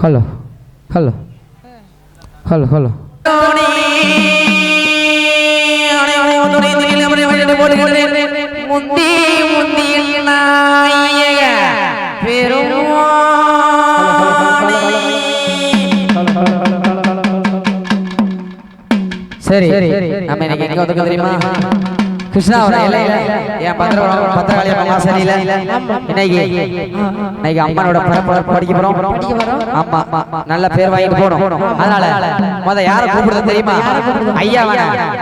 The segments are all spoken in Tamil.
ஹலோ ஹலோ ஹலோ ஹலோ முந்தி முந்தி பெரும் சரி நம்ம இன்னைக்கு எங்க வந்து தெரியுமா கிருஷ்ணாவரம் ஏன் பத்திரகாளி அம்மா சரியில்லை இன்னைக்கு அம்மனோட படிக்க போறோம் ஆமா நல்ல பேர் வாங்கிட்டு போறோம் அதனால யார கூப்பிடுறது தெரியுமா ஐயா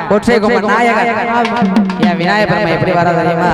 ஒற்றை குமார் நாயகர் ஏன் விநாயகர் எப்படி வர தெரியுமா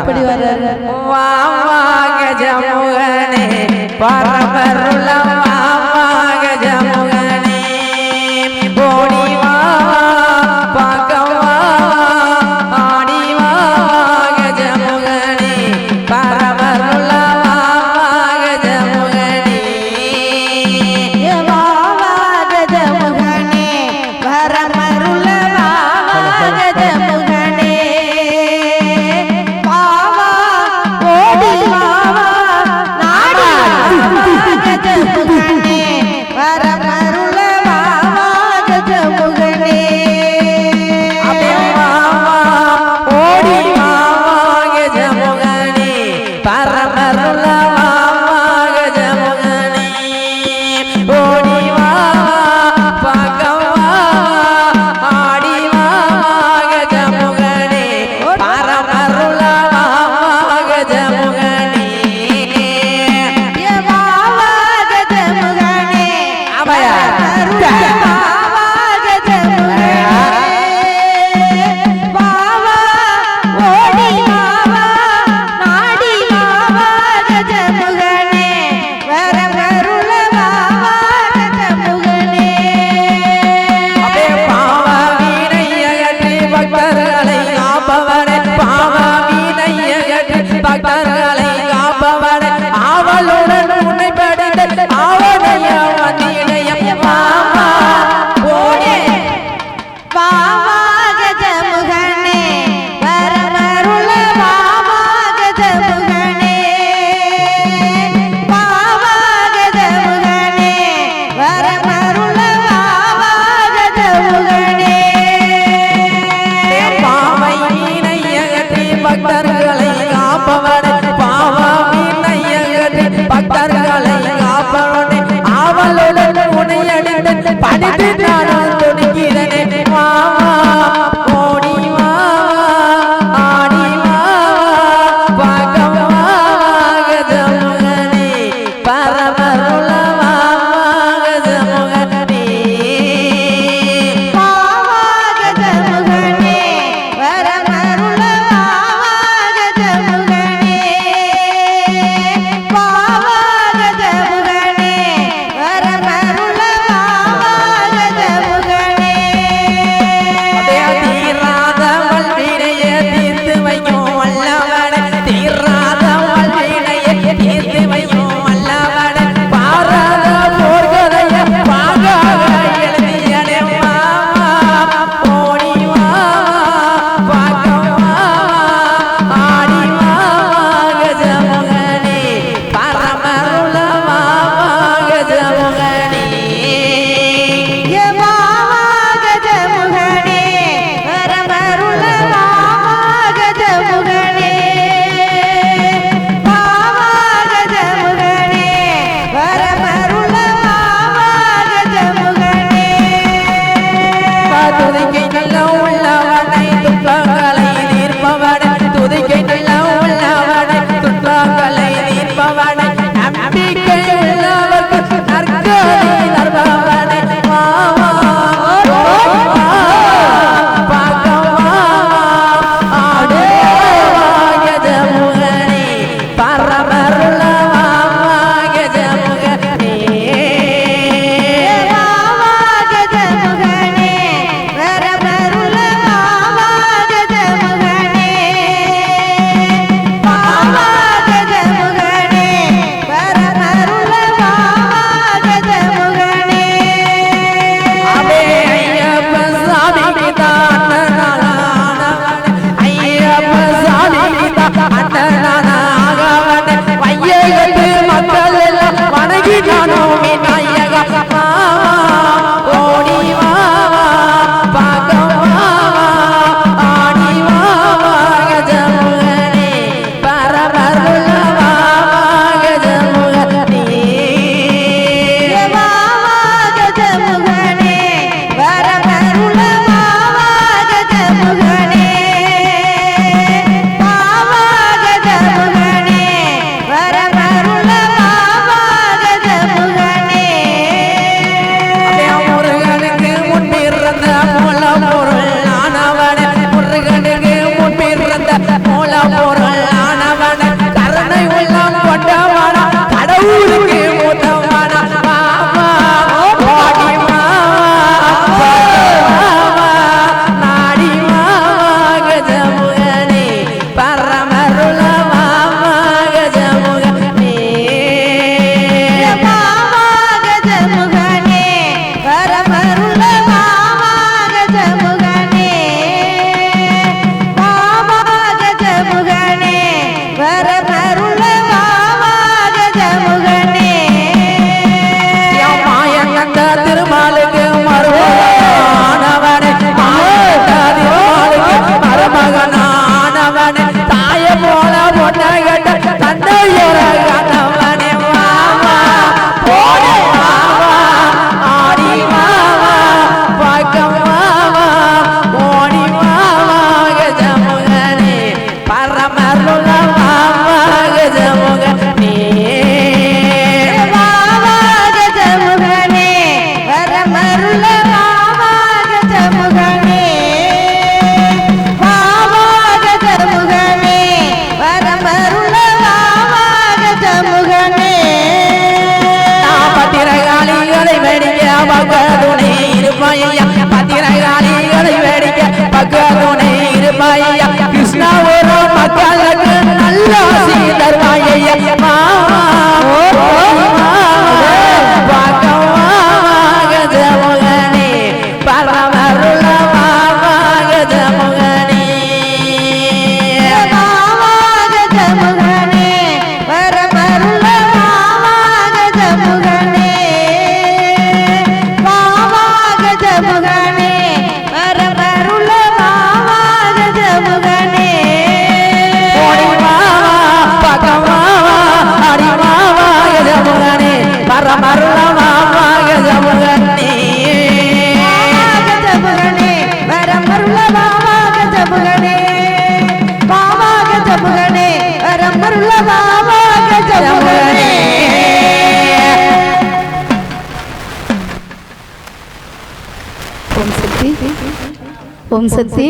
ஓம் சக்தி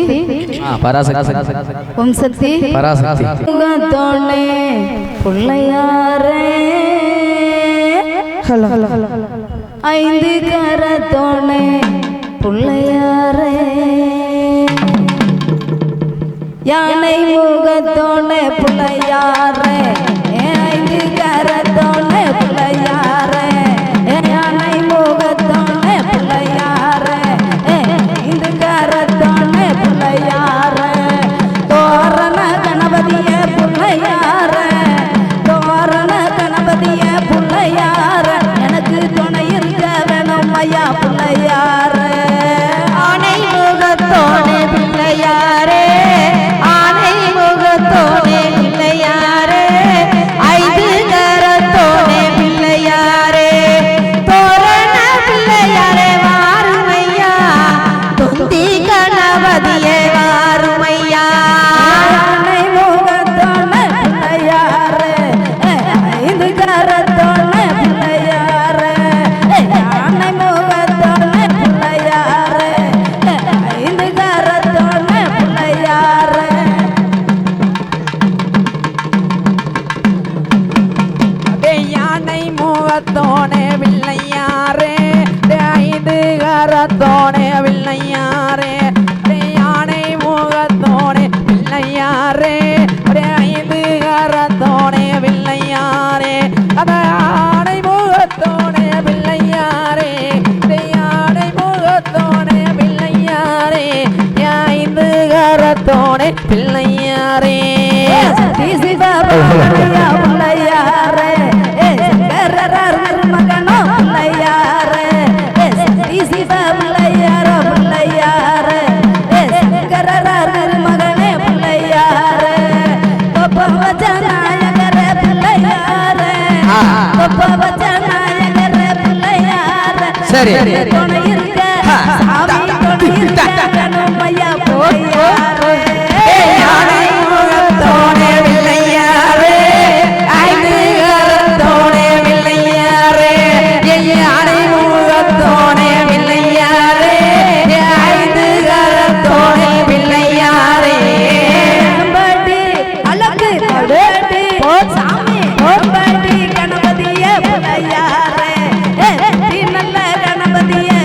பராசக்தி ஓம் சக்தி பராசக்தி முகத்தோனே பிள்ளையாரே ஐந்து கரத்தோனே பிள்ளையாரே யானை முகத்தோனே பிள்ளையாரே ஐந்து கரத்தோனே பிள்ளையாரே யானை முகத்தோனே பிள்ளையாரே ஐந்து கரத்தோனே பிள்ளையாரே தோரண கணபதியே பிள்ளையாரே தோரண கணபதியே பிள்ளையாரே எனக்கு துணை இருக்க வேணும் ஐயா பிள்ளையாரே ஆனை முகத்தோனே பிள்ளையாரே ஆனை முகத்தோனே பிள்ளையாரே ஐந்து கரத்தோனே பிள்ளையாரே தோரண பிள்ளையாரே வாருமையா தொந்தி கணபதியே வாருமையா யானை முகத்தோனே பிள்ளையாரே ஐந்து கரத்தோனே பிள்ளையாரே யானை முகத்தோனே பிள்ளையாரே ஐந்து கரத்தோனே பிள்ளையாரே யானை முகத்தோனே பிள்ளையாரே ஐந்து கரத்தோனே பிள்ளையாரே யானை முகத்தோனே பிள்ளையாரே ஐந்து கரத்தோனே பிள்ளையாரே அத யானை முகத்தோனே பிள்ளையாரே யானை முகத்தோனே பிள்ளையாரே ஐந்து கரத்தோனே பிள்ளையாரே சக்தி சிவபாலையா பிள்ளையாரே சங்கரர் மகனோ பிள்ளையாரே சக்தி சிவபாலையாரோ பிள்ளையாரே சங்கரர் மகனே பிள்ளையாரே கோபவச்சநாயகரே பிள்ளையாரே கோபவச்சநாயகரே பிள்ளையாரே சரி. துணை இருக்க சாமி துணை இருக்க வேணும் ஐயா பிள்ளையாரே யானை முகத்தோனே பிள்ளையாரே ஐந்து கரத்தோனே பிள்ளையாரே யானை முகத்தோனே பிள்ளையாரே ஐந்து கரத்தோனே பிள்ளையாரே கணபதி அழகு கணபதி சாமி கணபதி கணபதியே பிள்ளையாரே நல்ல கணபதியே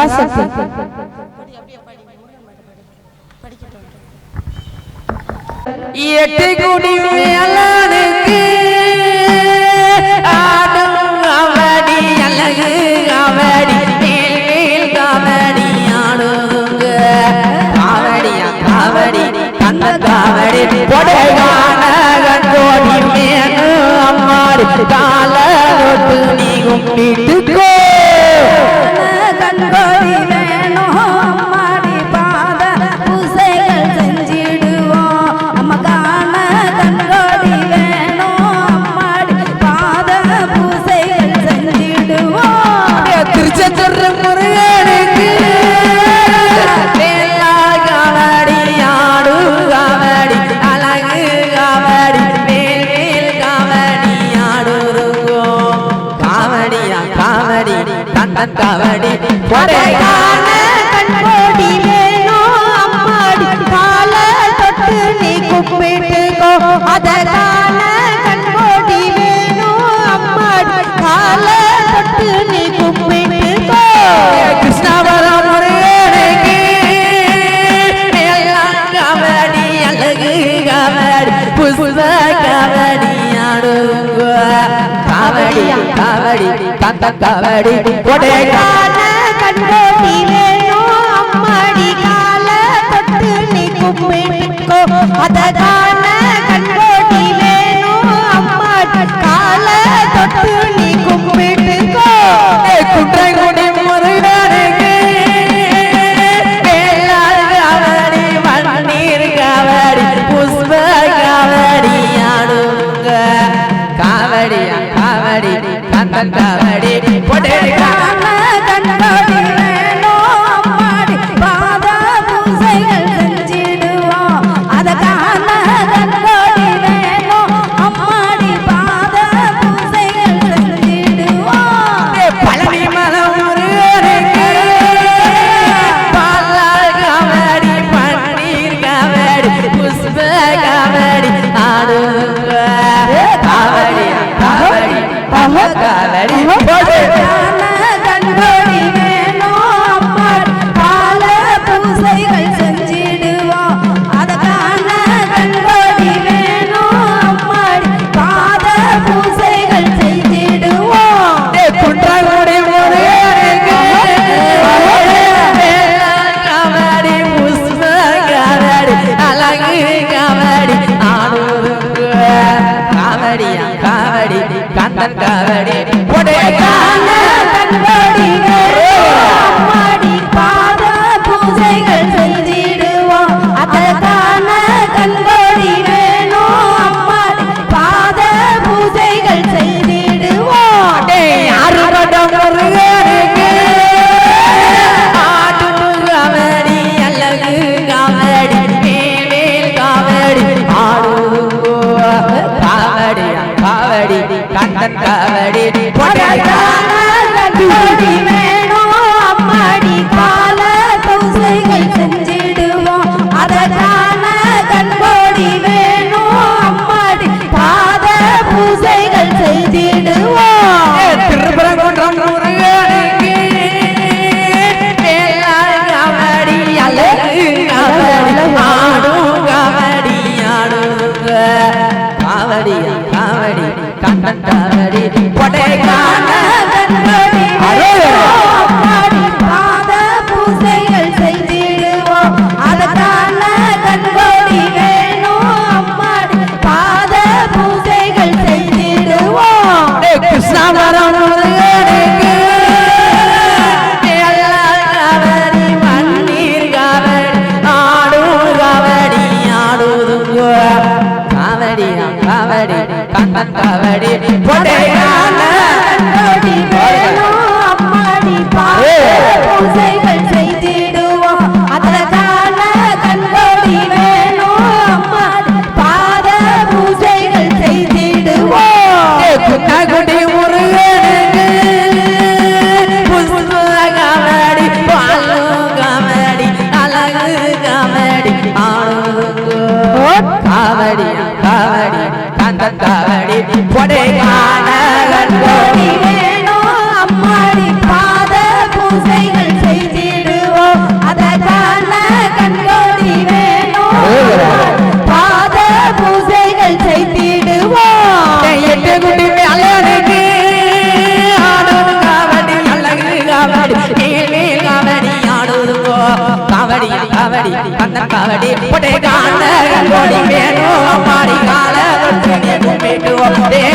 பராசக்தி. எட்டு குடி மேலனுக்கு ஆடும் காவடி அழகு காவடி மேல் காவடி ஆடுங்க காவடியா காவடி கந்த காவடி கொடைகான கண்கோடி மேனு அம்மாடி கால ஒட்டு நீ கும்பிட்டுக்கோ கண்கோடி வேணும் அம்மாடி பாத பூசைகள் செஞ்சிடுவோம் அம்மகான கண்கோடி வேணும் அம்மாடி பாத பூசைகள் செஞ்சிடுவோம் திருச்செந்தூர் முருகனுக்கு காவடி ஆடு காவடி அழகு காவடி மேல் காவடி ஆடுருவோம் காவடியா காவடி தந்தன் காவடி கொடைகான கண்கோடி வேணும் அம்மாடி கால தொட்டு நீ கும்பிட்டுக்கோ அதற்கான கண்கோடி வேணும் அம்மாடி கால தொட்டு நீ கும்பிட்டுக்கோ கிருஷ்ணாவரம் முருகனுக்கு காவடி அழகு காவடி புஷ்ப காவடி ஆடுங்க காவடியா காவடி தந்தன் காவடி கொடைகான கண்கோடி வேணும் அம்மாடி கால தொட்டு நீ கும்பிட்டுக்கோ அதற்கான கண்கோடி வேணும் அம்மாடி கால தொட்டு நீ கும்பிட்டுக்கோ குன்றங்குடி முருகனுக்கு வேளாள் காவடி மண்ணீர் காவடி புஷ்ப காவடி ஆடுங்க காவடியா காவடி கந்தன் காவடி கொடைகான கண்கோடி வேணும் அம்மாடி பாத பூசைகள் செஞ்சிடுவோம் அதற்கான கண்கோடி வேணும் அம்மாடி பாத பூசைகள் செஞ்சிடுவோம் பழனி மலம் முருகனுக்கு பாலாள் காவடி பன்னீர் காவடி புஷ்ப காவடி ஆடுங்க காவடி காவடி காவடி கண்கோடி வேணும் அம்மாடி பால பூசைகள் செஞ்சிடுவோம் அதற்கான கண்கோடி வேணும் அம்மாடி பாத பூசைகள் செஞ்சிடுவோம் குன்றங்குடி முருகனுக்கு வேளாள் காவடி புஷ்ப காவடி அழகு காவடி ஆடுங்க காவடியா காவடி கந்தன் காவடி கொடைகான கண்கோடி வேணும் அம்மாடி பாத பூசைகள் செஞ்சிடுவோம் அதற்கான கண்கோடி வேணும் அம்மாடி பாத பூசைகள் செய்திடுவோம் ஆறுபடம் முருகனுக்கு ஆடும் காவடி அழகு காவடி மேல் காவடி ஆடுங்கோ காவடியா காவடி கந்தன் காவடி கொடைகான கண்கோடி வேணும் அம்மாடி கால பூசைகள் செஞ்சிடுவோம் அதற்கான கண்கோடி வேணும் அம்மாடி பாத பூசைகள் செய்திடுவோம் திருப்பரங்குன்றம் முருகனுக்கு வேளாள் காவடி அழகு காவடி ஆடும் காவடி ஆடுங்க காவடியா காவடி கந்தன் காவடி கொடைகான கண்கோடி வேணும் அம்மாடி பாத பூசைகள் செய்திடுவோம் அதற்கான கண்கோடி வேணும் அம்மாடி பாத பூசைகள் செய்திடுவோம் கிருஷ்ணாவரம் முருகனுக்கு வேளாள் காவடி மண்ணீர் காவடி ஆடும் காவடி ஆடுதுங்க காவடியா காவடி கந்தன் காவடி கொடைகான கண்கோடி வேணும் அம்மாடி பாத பூசைகள் செய்திடுவோம் அதற்கான கண்கோடி வேணும் அம்மாடி பாத பூசைகள் செய்திடுவோம் குன்னகுடி முருகனுக்கு புஷ்ப காவடி பாலு காவடி அழகு காவடி ஆடுங்க காவடியா காவடி கந்தன் காவடி கொடைகான கண்கோடி வேணும் அம்மாடி பாத பூசைகள் செய்தி காவடி பொட்டை காண கண்கொடி வேணும் அம்மாடி கால தொட்டு நீ கும்பிட்டு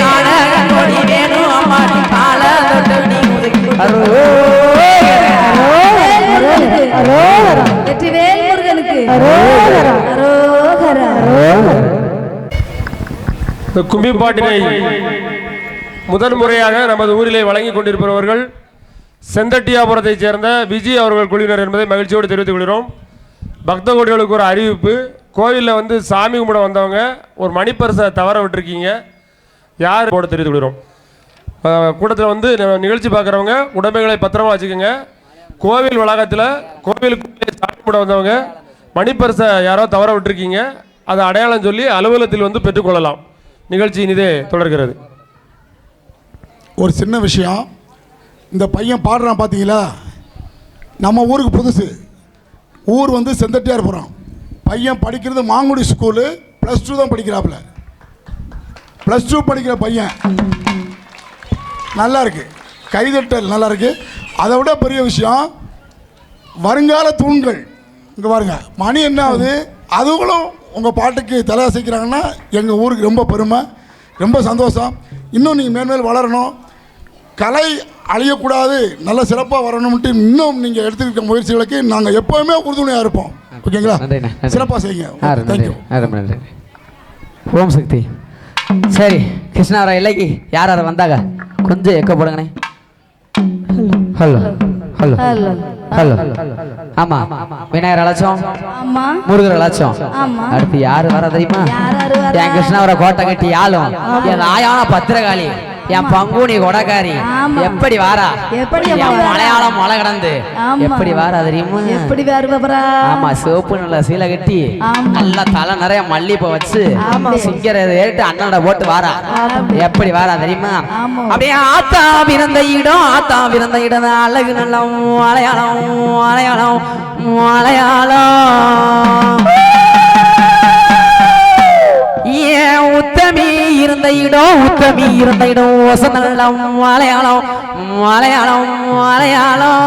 காண கண்கொடி வேணும் அம்மாடி கால தொட்டு நீ வெற்றிவேல் முருகனுக்கு இந்த கும்பி பாட்டினை முதன் முறையாக நமது ஊரிலே வழங்கி கொண்டிருப்பவர்கள் செந்தட்டியாபுரத்தைச் சேர்ந்த விஜய் அவர்கள் குழுவினர் என்பதை மகிழ்ச்சியோடு தெரிவித்துக் கொள்கிறோம். பக்த கோடிகளுக்கு ஒரு அறிவிப்பு. கோவிலில் சாமி கும்பிட வந்தவங்க ஒரு மணிப்பரிசை தவற விட்டுருக்கீங்க. யார் போட தெரிவித்துக் கொள்கிறோம். கூட்டத்தில் நிகழ்ச்சி பார்க்குறவங்க உடைமைகளை பத்திரமா வச்சுக்கோங்க. கோவில் வளாகத்தில் கோவிலுக்கு சாமி கும்பிட வந்தவங்க மணிப்பரிசை யாரோ தவற விட்டுருக்கீங்க. அதை அடையாளம் சொல்லி அலுவலகத்தில் பெற்றுக்கொள்ளலாம். நிகழ்ச்சி இனிதே தொடர்கிறது. ஒரு சின்ன விஷயம், இந்த பையன் பாடுறான் பார்த்தீங்களா, நம்ம ஊருக்கு புதுசு. ஊர் செந்தட்டியார்புரம். பையன் படிக்கிறது மாங்குடி ஸ்கூலு, +2 தான் படிக்கிறாப்புல. +2 படிக்கிற பையன் நல்லா இருக்கு, கைதட்டல் நல்லா இருக்கு. அதை விட பெரிய விஷயம், வருங்கால தூண்கள் இங்கே பாருங்க. மணி என்ன ஆகுது, அதுகளும் உங்கள் பாட்டுக்கு தலை அசைக்கிறாங்கன்னா எங்கள் ஊருக்கு ரொம்ப பெருமை, ரொம்ப சந்தோஷம். இன்னும் நீங்கள் மேன்மேல் வளரணும், கலை அழியக்கூடாது, நல்ல சிறப்பாக வரணும்ட்டு இன்னும் நீங்கள் எடுத்துக்கிற முயற்சிகளுக்கு நாங்கள் எப்போவுமே உறுதுணையாக இருப்போம். ஓகேங்களா? சிறப்பாக செய்யுங்க. தேங்க்யூ. ஓம் சக்தி. சரி கிருஷ்ணாவர இல்லைக்கு யார் யார் வந்தாங்க கொஞ்சம் எக்க போடுங்கண்ணே. Hello hello hello. ஆமா, விநாயகர் அழைச்சோம், ஆமா, முருகர் அழைச்சோம். ஆமா. அடுத்து யாரு வர தெரியுமா? என் கிருஷ்ணாவர கோட்டை கட்டி ஆளும் என் ஆயான பத்திரகாளி, என் பங்குனி கொடக்காரி. எப்படி வாரா, என் மலையாளம் மலை கடந்து எப்படி வாரா தெரியுமா? எப்படி வருவா? ஆமா, சிவப்பு நல்ல சீலை கட்டி நல்லா தலை நிறைய மல்லிப்பூ வச்சு சிங்கரை ஏட்டு அண்ணனோட போட்டு வாரா. எப்படி வாரா தெரியுமா? அப்படியே ஆத்தா பிறந்த இடம், ஆத்தா பிறந்த இடம் அழகு நல்ல மலையாளம் மலையாளம் மலையாளம். ஏன் உத்தமி இருந்த இடம், உத்தமி இருந்த இடம் வசந்தம் மலையாளம் மலையாளம் மலையாளம்.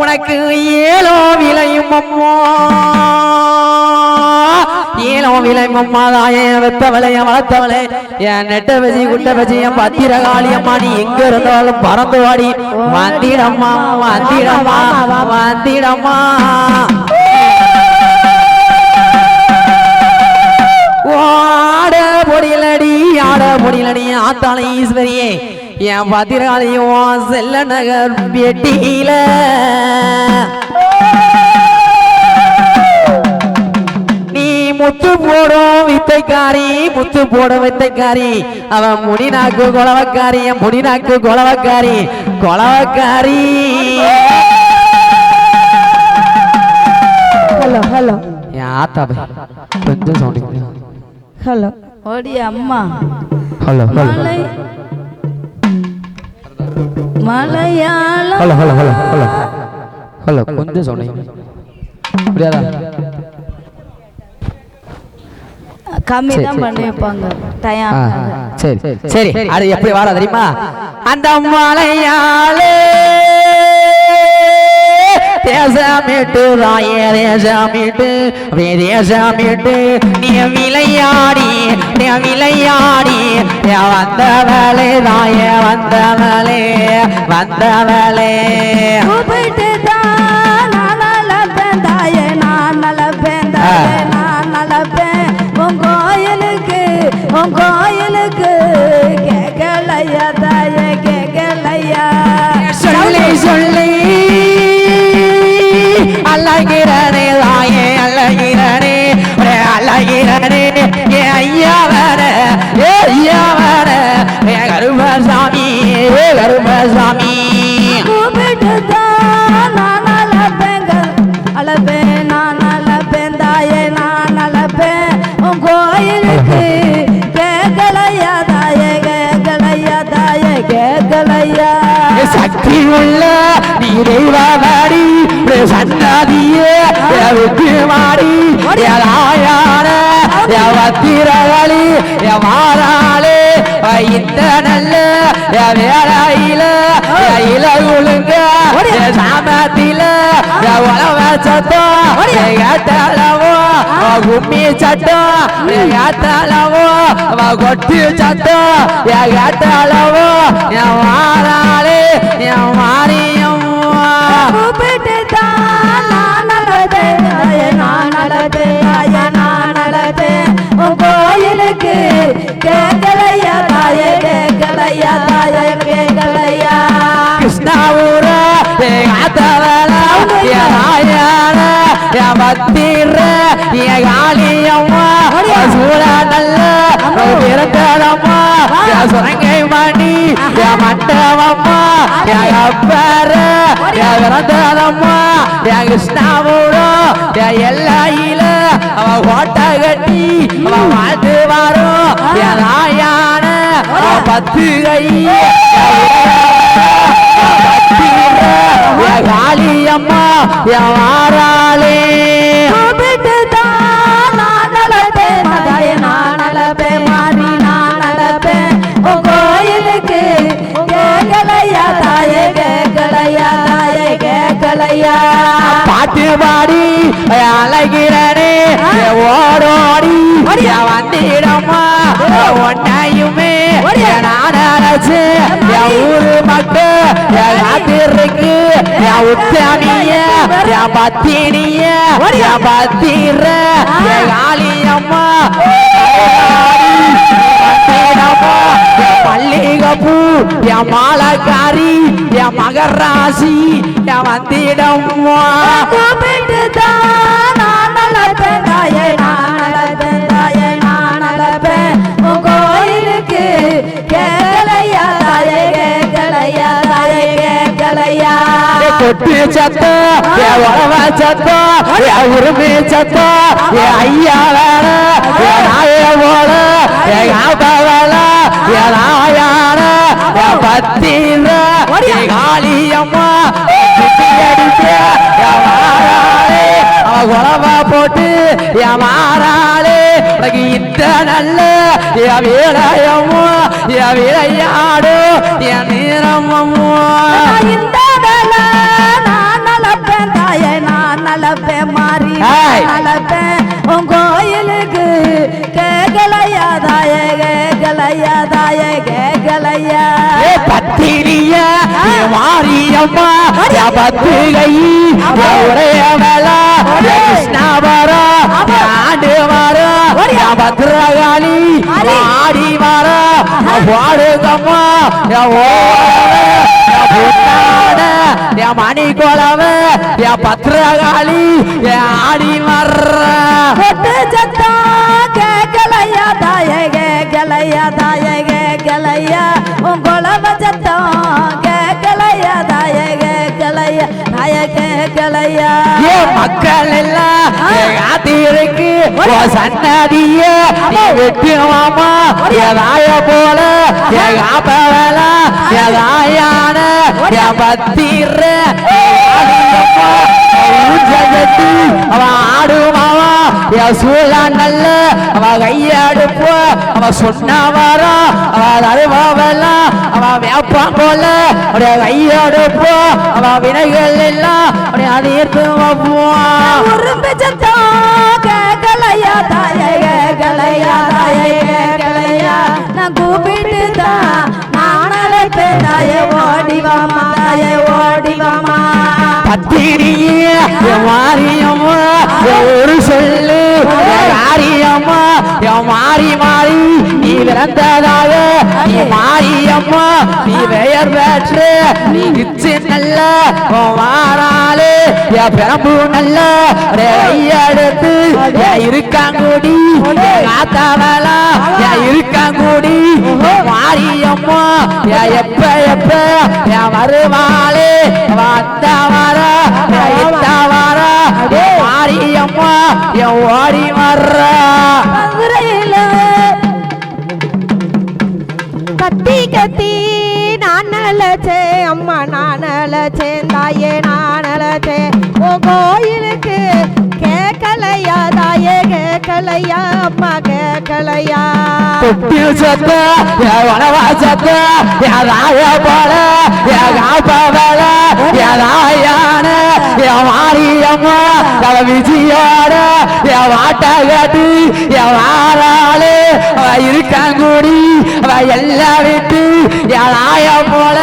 உனக்கு ஏலோ விளையும் அம்மா, ஏலோ விளையும் அம்மா தான் என் வெத்தவளை என் வளர்த்தவளை என் நெட்ட வச்சி குட்ட வச்சி என் பத்திரகாளி அம்மா. நீ எங்க இருந்தாலும் பறந்து வாடி வந்திடம்மா வந்திடம்மா வந்திடம்மா. ஆட பொடியலடி ஆட பொடியலடி ஆத்தாளை ஈஸ்வரியே என் பத்திரகாளியும் செல்ல நகர் வெட்டியில. நீ முத்து போடும் வித்தைக்காரி, முத்து போடும் வித்தைக்காரி. அவன் முடிநாக்கு கொலவக்காரி, என் முடிநாக்கு கொலவக்காரி கொலவக்காரி. Hello hello. என் ஆத்தா கொஞ்சம் சவுண்ட். ஹலோ ஓடி அம்மா. Hello hello Malayalam. Hello hello hello hello hello கொஞ்சம் சொன்னீங்க முடியாதா? கம்மி தான் பண்ணி வைப்பாங்க டைம். சரி சரி. அது எப்படி வாரா தெரியுமா? அந்த மலையாளே தேசமிட்டு ராயே தேசமிட்டு தேசமிட்டு நீ விளையாடி நீ விளையாடி வந்தவளே ராயே வந்தவளே வந்தவளே. கூப்பிட்டு தான் நான் நலப்பேன் தாயே, நான் நலப்பேன் தாயே, நான் நலப்பேன். உன் கோயிலுக்கு கேட்கலையா தாயே கேட்கலையா? சொல்லி சொல்லி அழகிறனே தாயே அழகிறனே அழகிறனே. ஏ ஐயா வர ஏ ஐயா வர ஏ கருமசாமி ஏ கருமசாமி. கூப்பிட்டு தான் நான் நலப்பேன் அலப்பேன், நான் நலப்பேன் தாயே நான் நலப்பேன். உன் கோயிலுக்கு கேட்கலையா தாயே கேட்கலையா தாயே கேட்கலையா? சக்தி உள்ள நீ தெய்வமாடி சன்னாதியே விட்டு மாடி ஆயான பத்திரகாளி மாறாளே இந்த நல்ல வேலையில இலகுலுங்க சாமத்தில உழவ சத்தம் கேட்டாலவோ கும்மி சட்டம் கேட்டாலவோ கொட்டு சத்தம் கேட்டாலவோ என் மாறாளே என் மாரியம்மா கூப்பிட்டு தான் நான் நடத்தே உன் கோயிலுக்கு கேட்கலையா தாயே கேட்கலையா கிருஷ்ணாவூர ஆத்தவள ராயண பத்திர காளியம்மா சூழ நல்ல பிறந்தடம்மா சுரங்கை மணி மண்டபம்மா அப்பற பிறந்தடம்மா கிருஷ்ணாவூரம் எல்லையில அவ கோட்டை கட்டி அவ வாழ்ந்து வரும் ராயான பத்து கை காளியம்மா யாராலே கூப்பிட்டு தான் நான் நடப்பேன் மாறி நான் நடப்பேன் உன் கோயிலுக்கு கேட்கலையா தாயே கேட்கலையா பாட்டு பாடி அழகிறனே ஓடோடி வந்திடம்மா ஒன்னையுமே நான் அழைச்சு ஊரு மக்கள் காத்திருக்கு உத்தமிய பத்தினிய பத்திர காளியம்மா மல்லிகப்பூ என் மாலக்காரி என் மகராசி என் வந்திடம்மா கூப்பிட்டு தான் நான் நடப்பேன் தாயே நான் நடப்பேன் உன் கோயிலுக்கு கேட்கலையா தாயே கேட்கலையா கொட்டு சத்தம் உறவ சத்தம் உரிமை சத்தம் ஐயா வேண நாய போல காப்பவள ராயான பத்திர காளியம்மா உறவ போட்டு மாறாளே இந்த நல்ல வேலையம்மோ விளையாடு என் நீரம்மோ இந்த வேலை நான் நடப்பேன் தாயே நான் நடப்பேன் மாறி நடப்பேன் உன் கோயிலுக்கு கேட்கலையா தாயே கேட்கலையா பத்திரிய மாரியம்மா பத்திரை ஒரே வேலை கிருஷ்ணாவரம் ஆண்டு வரும் பத்திரகாளி ஆடி வரும் பாடுகம்மா மணி கோலவ பத்திரகாளி ஆடி வர்ற சத்தம் கேட்கலையா தாயே கேட்கலையா உன் கொலவ சத்தம் கேட்கலையா தாயே கேட்கலையா மக்கள் எல்லாம் காத்திருக்கு சன்னதிய வெட்டுவாமா ஏதாய போல காப்பவள ஏதாயான பத்திர ஊஞ்சகட்டி அவ ஆடுமாவா சூழ நல்ல அவ கையடுப்பு அவ சொன்ன வரம் அவ அருவாவெல்லாம் அவ வேப்பான் போல அவடைய கையடுப்பு அவ வினைகள் எல்லாம் அவடைய அடியேற்று வைப்போம் உரும்பு சத்தம் கேட்கலையா தாயே கேட்கலையா நான் கூப்பிட்டு தான் நான் அழைப்பேன் தாயே ஓடிவாமா பத்திரியே மாரியம்மா ஒரு சொல்லு காரியம்மா மாறி மாறி நீ பிறந்ததாக நீ மாரியம்மா நீ பெயர் பெற்று நீ இச்சு நல்ல மாறாளே பெரம்பு நல்ல கையெடுத்து இருக்காங்கூடி காத்தவளா இருக்காங்கூடி மாரியம்மா எப்ப வருவாளே வந்தவர மாரியம்மா ஓடி வர்ற கத்தி நான் அழைச்சேன் அம்மா நான் அழைச்சேன் தாயே நான் அழைச்சேன் உன் கோயிலுக்கு கேட்கலையா தாயே கேட்க கேட்கலையா அம்மா கேட்கலையா குட்டில் சத்த வனவா சத்த ஏதாய போல ஏகாப்பவள ஏதாயான மாரியம்மா தவ விஜயோட வாட்ட கட்டி வாராளே இருக்காங்கூடி எல்லாம் விட்டு ஏதாய போல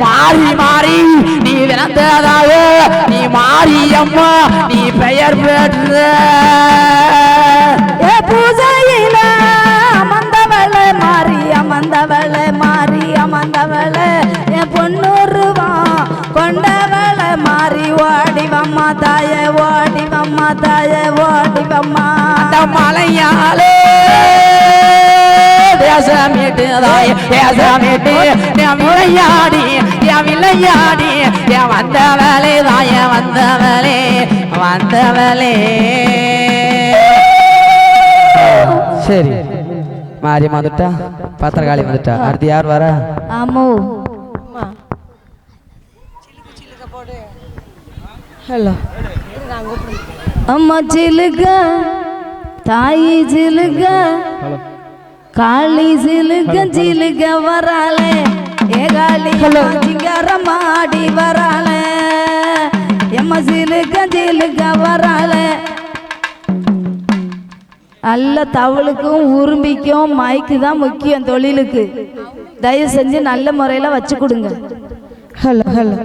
மாறி மாறி நீ விளந்ததாக நீ மாரியம்மா நீ பெயர் பெற்ற பூஜையில அமர்ந்தவள மாறி அமர்ந்தவள மாறி அமர்ந்தவள என் பொண்ணூருவா கொண்டவள மாறி ஓடிவம்மா தாய ஓடிவம்மா தாய ஓடிவம்மா அந்த மலையாளே தேசமேட்டு தாய தேசமேட்டு விளையாடி விளையாடி வந்தவளே தாய வந்தவளே வந்தவளே சரி மாரியம்மா வந்துட்டா பத்திரகாளி வந்துட்டா அடுத்து யார் வரா அம்மோ ஹலோ அம்மா சிலுக தாயி சிலுக காளி சிலுக சிலுக வராளே ஏகாளி சிங்காரம்மா ஆடி வராளே எம்மா சிலுக சிலுக வராளே நல்ல தவளுக்கும் உரும்பிக்கும் மைக்கு தான் முக்கியம் தொழிலுக்கு தயவு செஞ்சு நல்ல முறையில் வச்சு கொடுங்க ஹலோ ஹலோ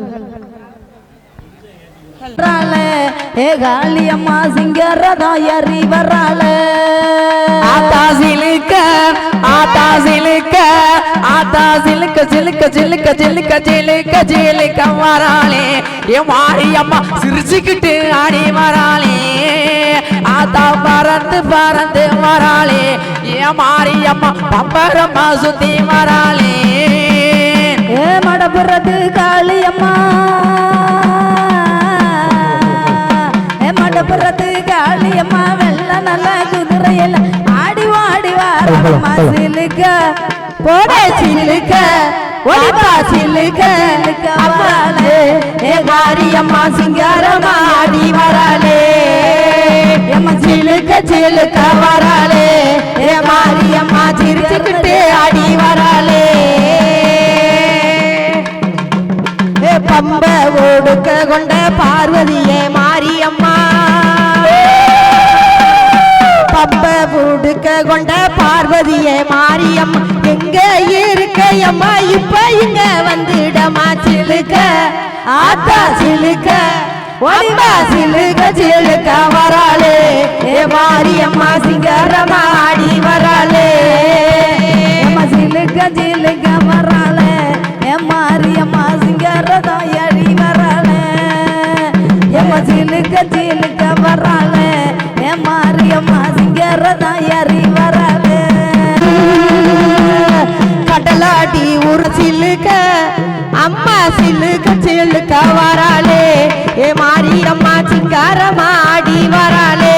ஏ காளியம்மா சிங்கரதா ஏறி வராள ஆத்தா சிலுக்க ஆத்தா சிலுக்க ஆத்தா சிலுக்க சிலுக்க சிலுக்க சிலுக்க சிலுக்க சிலுக்க வராளே ஏ மாரியம்மா சிரிச்சுக்கிட்டு ஆடி வராளே ஆத்தா பறந்து பறந்து வராளே ஏ மாரியம்மா பம்பரம்மா சுத்தி வராளே ஏ மடபுறது காளியம்மா ஏ மடபுறது காளியம்மா வெள்ள நல்ல குதிரையில ஆடி வாடி வாரம்மா சிலுக்க போட சிலுக்க ஒளிபா சிலுக்க வராளே ஏ காரியம்மா சிங்காரம்மா ஆடி வராளே எம்மா சிலுக்க சிலுக்க வராளே ஏ மாரியம்மா சிரிச்சுக்கிட்டு ஆடி வராளே ஏ பம்ப ஓடுக்க கொண்ட பார்வதியே மாரியம்மா பம்ப ஓடுக்க கொண்ட பார்வதியே மாரியம்மா எங்க இருக்க அம்மா இப்ப இங்க வந்துடமா சிலுக்க ஆத்தா சிலுக்க ஒளிவா சிலுக்க சிலுக்க வராளே ஏ மாரியம்மா சிங்காரம்மா ஆடி வராளே எம்மா சிலுக்க சிலுக்க வராளே ஏ மாரியம்மா சிங்காரதா ஆடி வராளே எம்மா சிலுக்க சிலுக்க வராளே ஏ மாரியம்மா சிங்காரதா ஆடி வராளே கடலாடி ஒரு சிலுக்க அம்மா சிலுக்க சிலுக்க வராளே ஏ மாரியம்மா சிங்காரம்மா ஆடி வராளே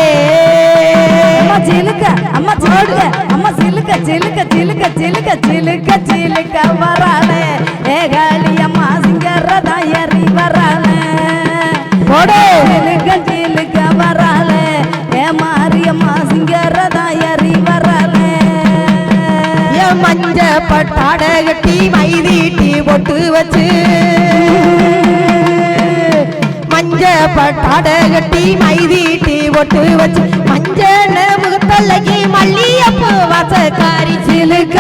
அம்மா சிலுக்க அம்மா சிலுக்க அம்மா சிலுக்க சிலுக்க சிலுக்க சிலுக்க சிலுக்க சிலுக்க வராளே ஏ காளியம்மா சிங்காரதா ஏறி வராளே போடே சிலுக்க சிலுக்க வராளே ஏ மாரியம்மா சிங்காரதா ஏறி வராளே ஏ மஞ்ச பட்டாட கட்டி மைதீட்டி பொட்டு வச்சு மஞ்ச பட்டாட கட்டி மைதீட்டி பொட்டு வச்சு மஞ்சள் முகத்தல்லகி மல்லியப்பூ வாசக்காரி சிலுக்க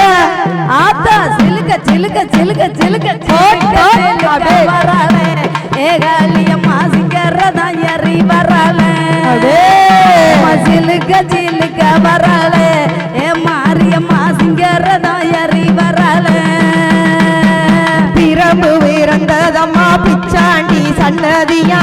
ஆத்தா சிலுக்க சிலுக்க சிலுக்க சிலுக்க வராளே ஏ காளியம்மா சிங்கரதா ஏறி வராளே சிலுக்க சிலுக்க வராளே ஏ மாரியம்மா சிங்கரதா ஏறி வராளே பிரம்பு இறந்ததம்மா பிச்சாண்டி சன்னதியா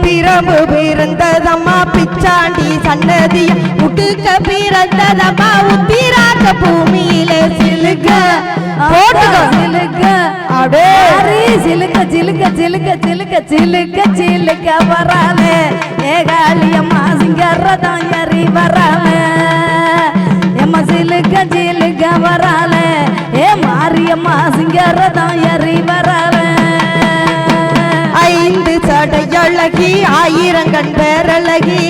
பிரம்பு பிறந்ததம்மா பிச்சாண்டி சன்னதியா முட்டுக்க பிறந்ததம்மா உத்திராக்க பூமியிலே சிலுக்க போட்டுக்க சிலுக்க அடே சிலுக்க சிலுக்க சிலுக்க சிலுக்க சிலுக்க சிலுக்க வராளே ஏ காளியம்மா சிங்கரதா ஏறி வராளே எம்மா சிலுக்க சிலுக்க வராளே ஏ மாரியம்மா சிங்கரதா ஏறி வராளே ஐந்து சடையழகி ஆயிரங்கண் பேர பேரழகி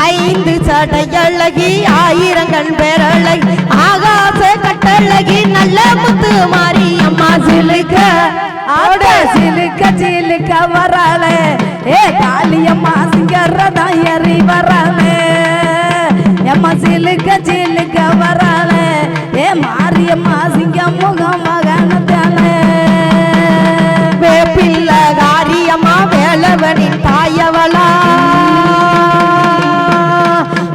ஐந்து சடையழகி ஆயிரங்கண் பேரழகி ஆகாச கட்டழகி நல்ல முத்து மாறி அம்மா சிலுக்க ஆட சிலுக்க சிலுக்க வராளே ஏ காளியம்மா சிங்கரதான் ஏறி வராளே எம்மா சிலுக்க சிலுக்க வராளே ஏ மாரியம்மா சிங்கம் முகம் மகனத்தாளே வேப்பில்ல காரியம்மா வேலவனின் தாயவளா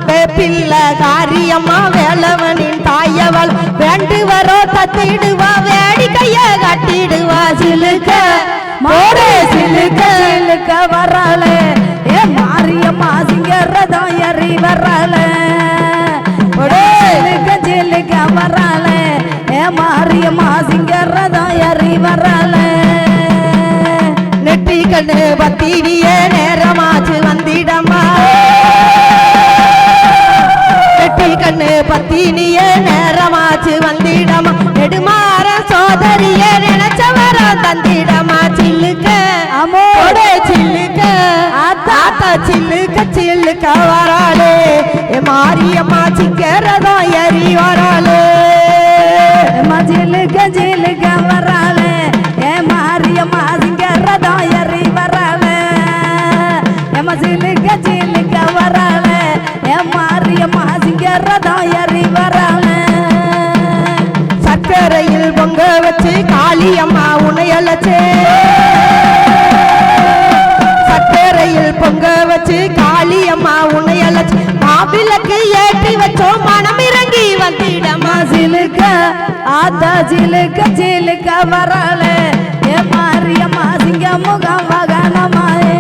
வேப்பில்ல காரியம்மா வேலவனின் தாயவள் வேண்டுவரோ தத்திடுவா வேடிக்கைய கட்டிடுவா சிலுக்க மாடு சிலுக்க சிலுக்க வராளே ஏ மாரியம்மா சிங்கரதான் ஏறி வராளே சிலுக்க சிலுக்க வராளே ஏ மாரியம்மா சிங்கரதான் ஏறி வராளே நெற்றி கண்ணு பத்தினியே நேரமாச்சு வந்திடம்மா நெற்றி கண்ணு பத்தினியே நேரமாச்சு வந்திடம்மா நெடுமாற சோதரியே நினைச்சவர தந்திடமா சில்லுக்க அமோட சில்லுக்க ஆத்தா சில்லுக்க சில்லுக்க வராளே ஏ மாரியம்மா சிங்கரதா ஏறி வராளே சிலுக்க சிலுக்க வராளே ஏ மாரியம்மா சிங்கரதான் ஏறி வராளே எம்மா சிலுக்க சிலுக்க வராளே ஏ மாரியம்மா சிங்கரதான் ஏறி வராளே சக்கரையில் பொங்க வச்சு காளியம்மா உனையலச்சே சக்கரையில் பொங்க வச்சு காளியம்மா உனையலச்சு மாவிளக்கு ஏற்றி வச்சோம் மனம் இறங்கி வந்திடம்மா சிலுக்க ஆத்தா சிலுக்க சிலுக்க வராளே ஏ மாரியம்மா சிங்க முகம் மகனமாயே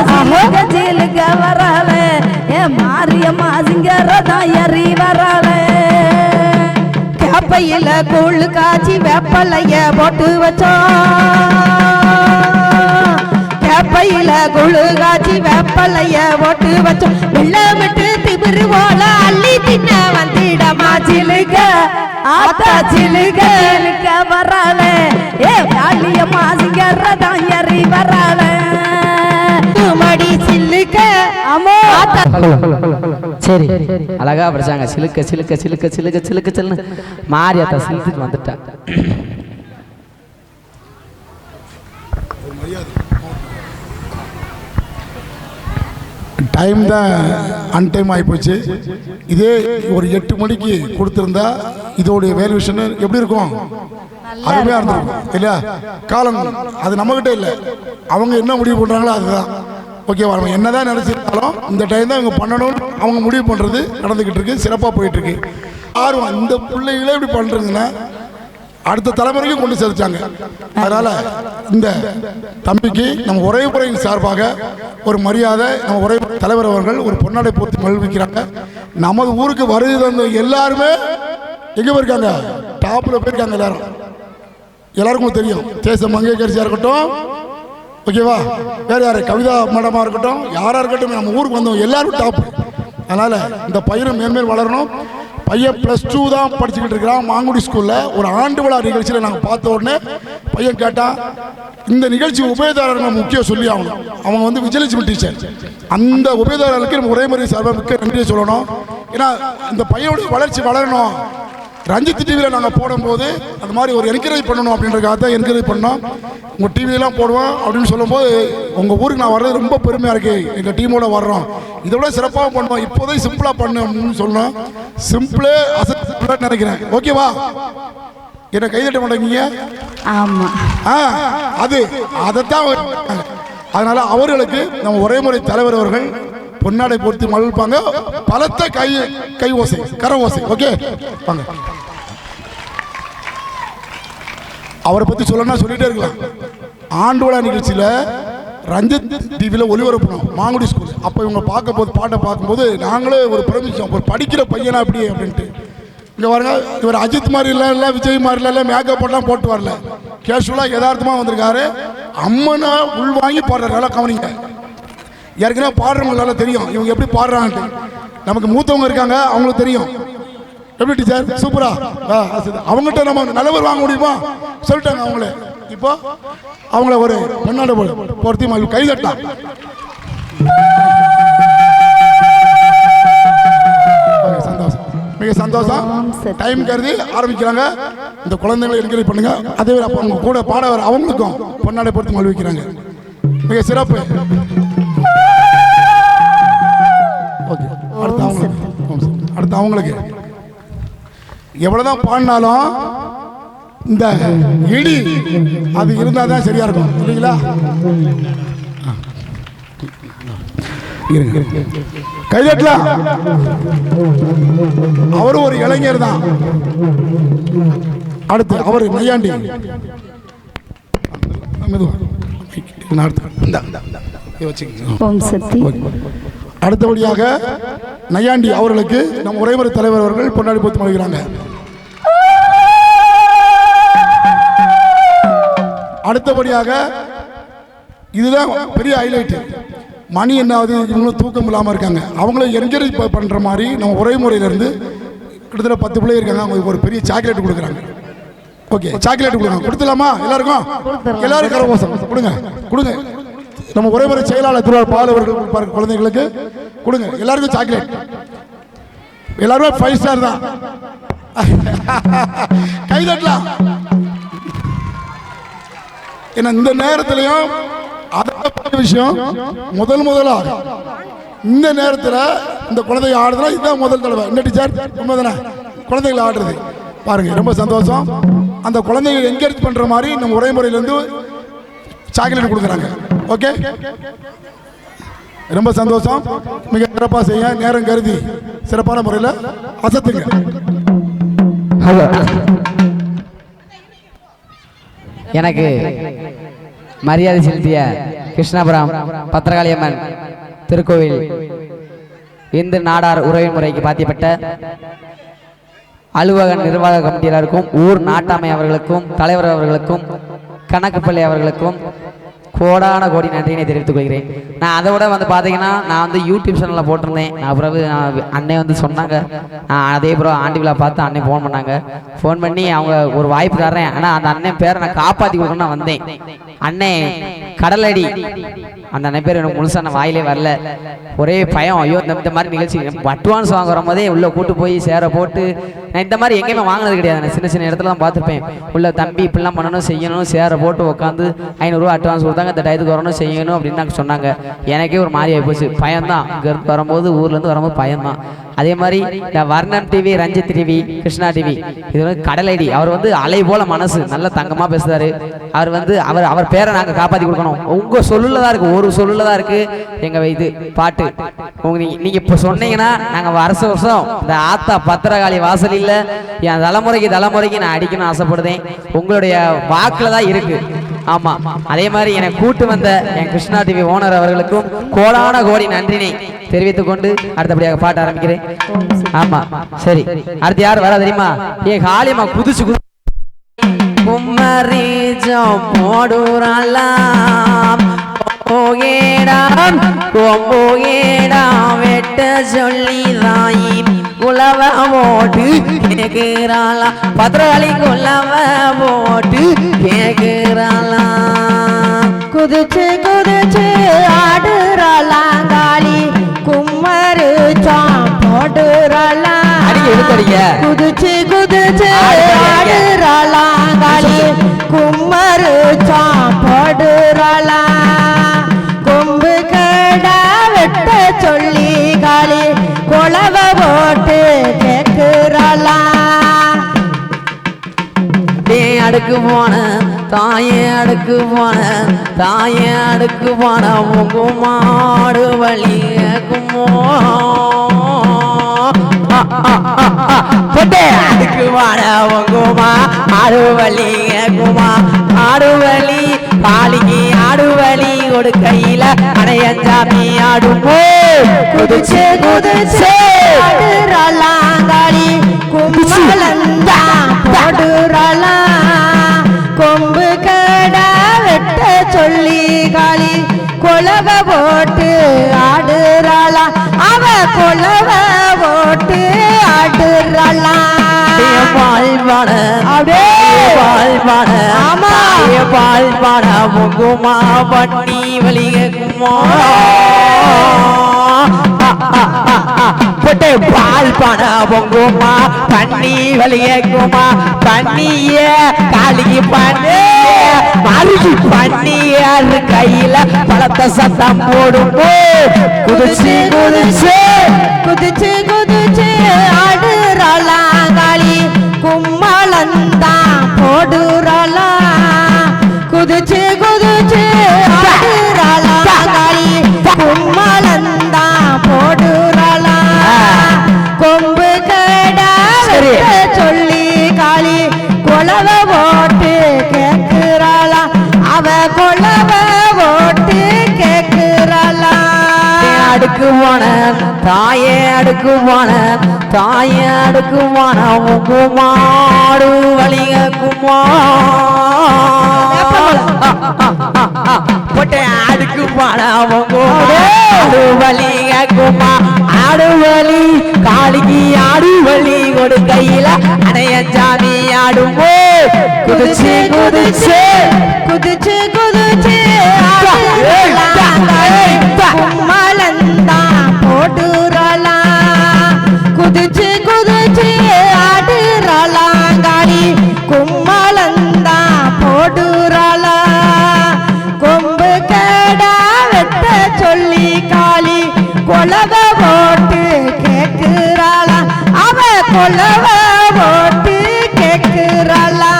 சிலுக்க சிலுக்க வராளே ஏ மாரியம்மா சிங்கரதான் ஏறி வராளே கேப்பையில கூழ் காய்ச்சி வேப்பலைய போட்டு வச்சோம் கேப்பையில கூழ் காய்ச்சி வேப்பலைய போட்டு வச்சோம் வெள்ளமிட்டு திமிரு போல அள்ளி தின்ன வந்திடமா சிலுக்க ஆத்தா சிலுக்க சிலுக்க வராளே ஏ காளியம்மா சிங்கரதான் ஏறி வராளே மடி சில்லுக்க அமோ சரி அழகா படிச்சாங்க சிலுக்க சிலுக்க சிலுக்க சிலுக்க சிலுக்க சிலுன்னு மாரியாத்தா சிலுத்துக்கு வந்துட்டா டைம் தான் அன்டைம் ஆகிப்போச்சு. இதே ஒரு 8 மணிக்கு கொடுத்துருந்தா இதோடைய வேல்யூஷன் எப்படி இருக்கும்? அருமையாக இருந்திருக்கும் இல்லையா? காலம் அது நம்மகிட்ட இல்லை, அவங்க என்ன முடிவு பண்ணுறாங்களோ அதுதான் ஓகேவா. நம்ம என்ன தான் நினச்சிருந்தாலும் இந்த டைம் தான் இவங்க பண்ணணும்னு அவங்க முடிவு பண்ணுறது நடந்துக்கிட்டு இருக்கு, சிறப்பாக போயிட்டுருக்கு. ஆர்வம் இந்த பிள்ளைகளே இப்படி பண்ணுறதுன்னா அடுத்த தலைமுறைக்கும் கொண்டு சேர்த்தாங்க. அதனால இந்த தம்பிக்கு நம்ம உறவுமுறையின் சார்பாக ஒரு மரியாதை, நம்ம உறவு தலைவர் அவர்கள் ஒரு பொன்னாடை போர்த்தி மகிழ்விக்கிறாங்க. நமது ஊருக்கு வருகை தந்த எல்லாருமே எங்கே போயிருக்காங்க? டாப்பில் போயிருக்காங்க. எல்லாருக்கும் தெரியும். தேச மங்கையரசியாக இருக்கட்டும், ஓகேவா, வேறு யார் கவிதா மேடமாக இருக்கட்டும், யாராக இருக்கட்டும், நம்ம ஊருக்கு வந்தவங்க எல்லாரும் டாப். அதனால் இந்த பையனும் மேன்மேல் வளரணும். பையன் +2 தான் படிச்சுக்கிட்டு இருக்கிறான் மாங்குடி ஸ்கூலில். ஒரு ஆண்டு விழா நிகழ்ச்சியில் நாங்கள் பார்த்த உடனே பையன் கேட்டான், இந்த நிகழ்ச்சி உபயதாரர்கள் முக்கியம் சொல்லி ஆகணும். அவங்க வந்து விஜயலட்சுமி டீச்சர். அந்த உபயதாரர்களுக்கு நம்ம ஒரே மாதிரி சார்பாக மிக்க நன்றியை சொல்லணும். ஏன்னா இந்த பையனுடைய வளர்ச்சி வளரணும். ரஞ்சித் டிவியில் நாங்கள் போடும்போது அந்த மாதிரி ஒரு என்கரேஜ் பண்ணணும் அப்படின்றதுக்காக தான் என்கரேஜ் பண்ணோம். உங்கள் டிவியெல்லாம் போடுவோம் அப்படின்னு சொல்லும்போது உங்கள் ஊருக்கு நான் வர்றது ரொம்ப பெருமையாக இருக்குது. எங்கள் டீமோட வர்றோம், இதை விட சிறப்பாக பண்ணுவோம், இப்போதே சிம்பிளாக பண்ணு அப்படின்னு சொல்லணும். சிம்பிளே அசல் நினைக்கிறேன். ஓகேவா? என்ன கைதட்ட மாட்டேங்க? ஆமாம், அதைத்தான். அதனால அவர்களுக்கு நம்ம ஒரே முறை தலைவர் அவர்கள் பொன்னாடை பொறுத்து மகிழ்ப்பாங்க. பலத்த கை ஓசை, கர ஓசை. ஓகே, வாங்க. அவரை பற்றி சொல்லணும்னா சொல்லிட்டே இருக்கலாம். ஆண்டு விழா நிகழ்ச்சியில் ரஞ்சித் டிவியில் ஒளிபரப்பணும் மாங்குடி ஸ்கூல். அப்போ இவங்க பார்க்கும்போது பாட்டை பார்க்கும்போது நாங்களே ஒரு பிரமிச்சோம், ஒரு படிக்கிற பையனா அப்படி அப்படின்ட்டு. இங்கே பாருங்க, இவர் அஜித் மாதிரி இல்லை, விஜய் மாதிரி இல்லை, மேக்கப் எல்லாம் போட்டு வரல, கேஷுவலாக யதார்த்தமாக வந்திருக்காரு. அம்மனை உள்வாங்கி பாடுறாரு. நல்லா கவனிங்க. ஏற்கனவே பாடுறவங்களால தெரியும் இவங்க எப்படி பாடுறாங்கன்ட்டு. நமக்கு மூத்தவங்க இருக்காங்க, அவங்களுக்கு தெரியும். எப்படி டீச்சர் சூப்பரா அவங்ககிட்ட நம்ம நல்லவர் வாங்க முடியுமா சொல்லிட்டாங்க அவங்களே. இப்போ அவங்கள ஒரு பொன்னாடை பொருத்தி கைதட்டலாம். சந்தோஷம், மிக சந்தோஷம். டைம் கருதி ஆரம்பிக்கிறாங்க. இந்த குழந்தைகளை என்கரேஜ் பண்ணுங்க. அதே அப்போ அவங்க கூட பாட வர அவங்களுக்கும் பொன்னாடை பொருத்தி மகிழ்விக்கிறாங்க. மிக சிறப்பு. ஓகே, அடுத்து அவங்களுக்கு எவ்வளவுதான் பாடினாலும் இந்த இடி அது இருந்தால் தான் சரியா இருக்கும் இல்லைங்களா? கைதட்டலாம். அவரும் ஒரு இளைஞர் தான். அடுத்து அவர் நையாண்டி. அடுத்தபடியாக நையாண்டி அவர்களுக்கு நம் உறைமுறை தலைவர் அவர்கள் பொன்னாடி போத்து மகிழ்கிறாங்க. அடுத்தபடியாக இதுதான் பெரிய ஹைலைட். மணி என்னாவது இவங்களும் தூக்கம் இல்லாமல் இருக்காங்க. அவங்களும் என்கரேஜ் பண்ணுற மாதிரி நம்ம உரைமுறையிலேருந்து கிட்டத்தட்ட 10 பிள்ளை இருக்காங்க. அவங்களுக்கு ஒரு பெரிய சாக்லேட் கொடுக்குறாங்க. ஓகே, சாக்லேட் கொடுக்குறாங்க. கொடுத்துலாமா? எல்லாருக்கும் எல்லாரும் கரகோஷம் கொடுங்க கொடுங்க. நம்ம உரைமுறை செயலாளர் திருவாரூர் பால் அவர்கள் கொடுப்பாரு. குழந்தைங்களுக்கு கொடுங்க. எல்லாருக்கும் சாக்லேட். எல்லாருமே 5 ஸ்டார் தான். கைதட்டலாம். ஏன்னா இந்த நேரத்திலையும் விஷயம் முதலாக இந்த நேரத்தில் இந்த குழந்தை ஆடுறதுனா இதுதான் முதல் தடவை. என்ன டீச்சர் உண்மைதானே? குழந்தைகள் ஆடுறது பாருங்க, ரொம்ப சந்தோஷம். அந்த குழந்தைகள் என்கரேஜ் பண்ற மாதிரி நம்ம உரைமுறையிலேருந்து சாக்லேட் கொடுக்குறாங்க. ஓகே, ரொம்ப சந்தோஷம். மிக சிறப்பாக செய்ய நேரம் கருதி சிறப்பான முறையில் அசத்துங்க. எனக்கு மரியாதை செலுத்திய கிருஷ்ணபுரம் பத்திரகாளியம்மன் திருக்கோவில் இந்து நாடார் உறவின் முறைக்கு பாத்தியப்பட்ட அலுவலக நிர்வாக கமிட்டியாளருக்கும் ஊர் நாட்டாமை அவர்களுக்கும் தலைவர் அவர்களுக்கும் கணக்குப்பள்ளி அவர்களுக்கும் கோடான கோடி நன்றியினை தெரிவித்துக் கொள்கிறேன். நான் அதை விட வந்து பார்த்தீங்கன்னா நான் வந்து யூடியூப் சேனலில் போட்டிருந்தேன். நான் பிறகு அண்ணே வந்து சொன்னாங்க. நான் அதே பிறகு ஆண்டி விழா பார்த்து அண்ணன் ஃபோன் பண்ணாங்க. ஃபோன் பண்ணி அவங்க ஒரு வாய்ப்பு தர்றேன், ஆனால் அந்த அண்ணன் பேரை நான் காப்பாற்றி கொடுக்கணும்னு நான் வந்தேன். அண்ணே கடலடி அந்த அண்ணன் பேர் எனக்கு முழுசாக நான் வாயிலே வரல. ஒரே பயம். ஐயோ இந்த மாதிரி நிகழ்ச்சி அட்வான்ஸ் வாங்க வரும்போதே உள்ளே கூட்டு போய் சேர போட்டு நான் இந்த மாதிரி எங்கேயுமே வாங்கினது கிடையாது. நான் சின்ன சின்ன இடத்துல தான் பார்த்துருப்பேன். உள்ள தம்பி இப்படிலாம் பண்ணணும் செய்யணும், சேர போட்டு உட்காந்து 500 ரூபா அட்வான்ஸ் கொடுத்தாங்க. இந்த டயத்துக்கு வரணும் செய்யணும் அப்படின்னு நாங்கள் சொன்னாங்க. எனக்கே ஒரு மாதிரி ஆகிப்போச்சு. பயம்தான். இங்கேருந்து வரும்போது ஊர்லேருந்து வரும்போது பயம்தான். அதே மாதிரி இந்த Varnam TV, Ranjith TV, Krishna TV, இது வந்து கடலடி. அவர் வந்து அலை போல மனசு நல்ல தங்கமாக பேசுறாரு. அவர் வந்து அவர் பேரை நாங்கள் காப்பாற்றி கொடுக்கணும். உங்கள் சொல்லுல தான் இருக்குது, ஒரு சொல்லுல தான் இருக்குது எங்கள் இது பாட்டு. நீங்கள் இப்போ சொன்னீங்கன்னா நாங்கள் வருஷம் இந்த ஆத்தா பத்திரகாளி வாசலில் என் தலைமுறைக்கு நான் அடிக்கணும்னு ஆசைப்படுதேன். உங்களுடைய வாக்கில் தான் இருக்குது. ஆமா, அதே மாதிரி என்னை கூட்டு வந்த என் கிருஷ்ணா டிவி ஓனர் அவர்களுக்கும் கோடான கோடி நன்றினை தெரிவித்துக் கொண்டு அடுத்தபடியாக பாட்ட ஆரம்பிக்கிறேன். ஆமா, சரி. அடுத்து யார் வரா தெரியுமா? ஏ காளியம்மா குதிச்சு கும்மரீஜம் போடுறாளாம் வெட்ட சொல்லி தாயி குலவ போட்டு கேக்குறாளா. பத்திரகாளி குலவ போட்டு கேக்குறாளா. குதிச்சு குதிச்சு ஆடுறாளாம் காளி கும்மரு சாம் போடுறாளாம். குதிச்சு குதிச்சு ஆடுறாளாம் காளி கும்மரு சாம் போடுறாளாம். கொம்பு கடா வெட்ட சொல்லி காளி குலவ போட்டு கேக்குறாளாம். அடுக்கு போன தாயே அடுக்கு போன தாயே அடுக்கு போன மாடு வழி குமோ அடுக்கு போன உங்குமா ஆடு வழி குமா ஆடு வழி பாலிக்கு ஆடு வழி ஒரு கையில அடையஞ்சாமி ஆடுமோ. குதிச்சு குதிச்சு ஆடுறாளாங்காளி கும்பலந்தா போடுறாளாம். கொம்பு கடா வெட்ட சொல்லி காளி கொலவ போட்டு ஆடுறாளாம். அவ கொலவ போட்டு ஆடுறாளாம். வாழ்வான அப்படியே வாழ்வான ஆமா பால் பாட பொங்குமா பண்ணி வலிகுமா பொட்டை பால் பாட பொங்குமா பண்ணி வலிகுமா பண்ணிய காளிக்கு பண்ணி மறுகி பண்ணியார் கையில பழத்த சத்தம் போடுமோ குதிச்சு குதிச்சு குதிச்சு குதிச்சு ஆடுறாளா காளி கும்மாளந்தான் போடுறாளா குதிச்சு குதிச்சு ஆடுறாளா காளி கும்மாளந்தான் போடுறாளா கொம்பு கடா சொல்லி காளி கொலவ போட்டு கேக்குறாளா அவ கொலவ போட்டு கேக்குறாளா அடுக்குவான தாயே அடுக்குவான தாயே அடுக்குவான உங்குமாடு வலிக குமா பொட்டை அடுக்குவான உங்குமாடு வலிக குமா ஆடுவலி காளிக்கு ஆடுவலி கொடு கையில அடைய சாமி ஆடுமோ குதிச்சு குதிச்சு குதிச்சு குதிச்சு கும்மாளந்தான் போடுறாளா குதிச்சு குதிச்சு ஆடுறாளா காளி கும்மாளந்தான் போடுறாளா கொம்பு கடா வெட்ட சொல்லி காளி கொலவ போட்டு கேக்குறாளா அவ கொலவ போட்டு கேக்குறாளா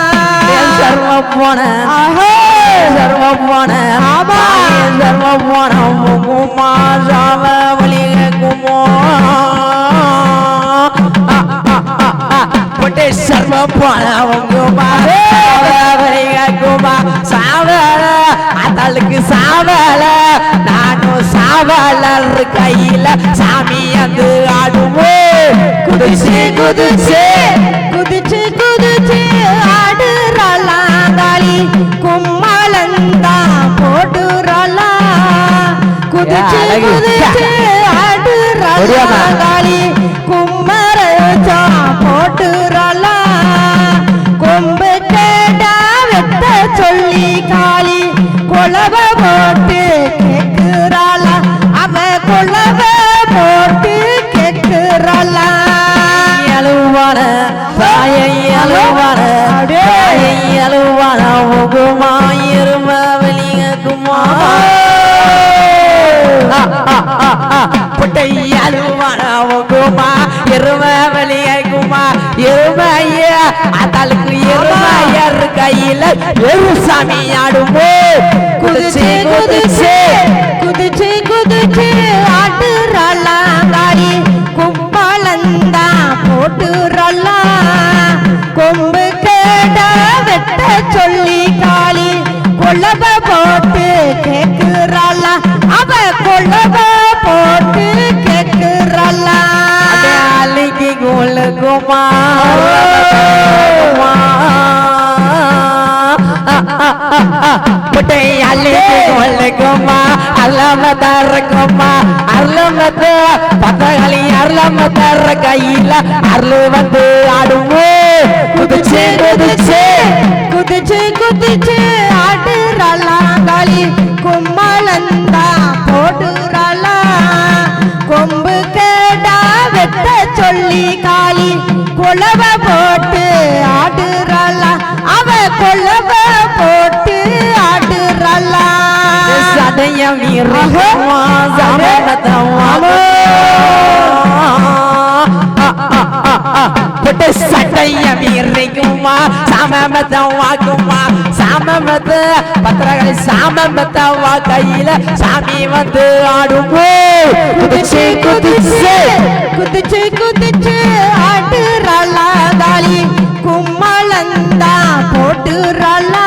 சர்வப்போன சர்வப்போன ஆமா சர்வப்போன குமா சாவ வலிக குமோ பொட்டை சர்வப்போன குமா வலிக குமா சாவல அதாளுக்கு சாவல நானும் சாவலர் கையில சாமி வந்து ஆடுவோ குதிச்சு குதிச்சு குதிச்சு குதிச்சு ஆடுறாளா காளி கும்மாளந்தான் போடுறாளா குதிச்சு குதிச்சு ஆடுறாளா காளி கும்மரச்சா போடுறாளா கொம்பு கேடா வெட்ட சொல்லி காளி கொலவ போட்டு கேக்குறாளா அவ கொலவ போட்டு கேக்குறாளா அழுவான தாயை அழுவான தாயை அழுவான உகுமா இரும வலிக குமா பொட்டை அழுவான உகுமா இரும வலிக குமா இருமைய அதாளுக்கு இருமையர் கையில ஒரு சாமி ஆடுமோ குதிச்சு குதிச்சு குதிச்சு குதிச்சு ஆடுறாளா காளி கும்மாளந்தான் போட்டுறாளா கொம்பு கேடா வெட்ட சொல்லி காளி கொலவ போட்டு கேக்குறாளா அவ கொலவ போட்டு கேக்குறாளா அலிக்கு குமா பொட்டை அள்ளிக்கு குமா அலமதரக்குமா அருளமத பத்தகளி அருளமதர கையில அருள் வந்து ஆடுவோ குதிச்சு குதிச்சு குதிச்சு குதிச்சு ஆடுறாளா காளி கும்மாளந்தா போடுறாளா கொம்பு கேடா வெட்ட சொல்லி காளி கொலவ போட்டு ஆடுறாளா அவ கொலவ போட்டு ஆடுறாளா சதயம் இருக்குமா சமதம் பொட்டை சட்டையம் இருக்குமா சாமமதம் வாக்குமா சாமமத பத்திரகளை சாமமதம் வா கையில சாமி வந்து ஆடுமோ குதிச்சு குதிச்சு குதிச்சு குதிச்சு ஆடுறாளா காளி கும்மாளந்தா போட்டுறாளா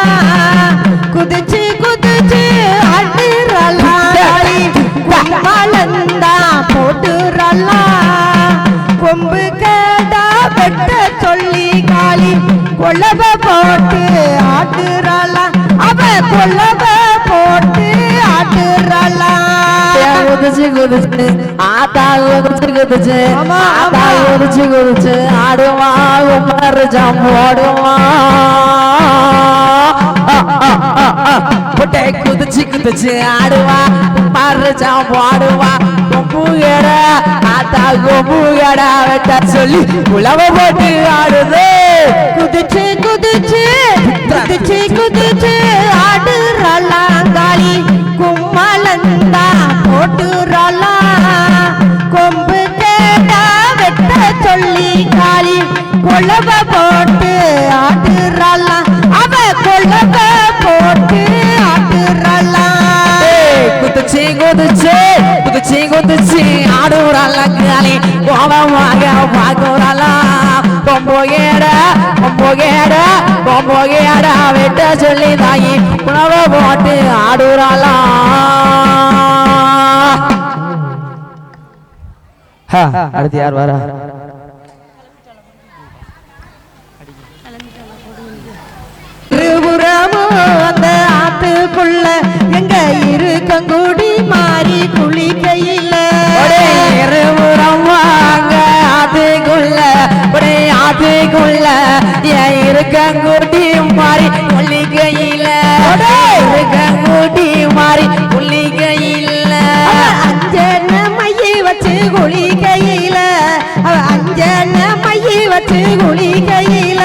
குதிச்சு குதிச்சு ஆடுறாளா காளி கும்மாளந்தா போட்டுறாளா கொம்பு கேடா வெட்ட சொல்லி காளி கொலவ போட்டு ஆடுறாளா அவ கொலவ போட்டு ஆடுறாளா குதிச்சு குதிச்சு ஆத்தா குதிச்சு குதிச்சு ஆத்தா குதிச்சு குதிச்சு ஆடுவா உமர் ஜம் ஓடுவா குதிச்சு ஆடுவா மறைச்சான் போடுவா கொம்புகட ஆத்தா கொம்புகடா வெட்ட சொல்லி உழவ போட்டு ஆடுது குதிச்சு குதிச்சு குதிச்சு குதிச்சு ஆடுறாளாங்காளி கும்மலந்தா போட்டுறாளா கொம்பு கேட்டா வெட்ட சொல்லி காளி கொலவ போட்டு ஆடுறாளா அவ கொலவ போட்டு ஆடுறாளா குதிச்சு குதிச்சு குதிச்சு குதிச்சு ஆடுறாளாங்காளி கோபமாக பார்க்குறாளா கொம்போகேட கொம்போகேட கொம்போகேட வெட்ட சொல்லி தாயி உணவை போட்டு ஆடுறாளா அடுத்து யார் வரா இருபுறமும் அந்த ஆத்துக்குள்ள எங்க இருக்கங்குடி மாறி குளிக்கையில இருபுறம் வாங்க ஆத்துக்குள்ள ஆத்துக்குள்ள இருக்கங்குடி மாறி குளிக்கையில இருக்கங்குடி மாறி குளிக்கையில அஞ்சன மையை வச்சு குளிக்கையில அவ அஞ்சன மையை வச்சு குளிக்கையில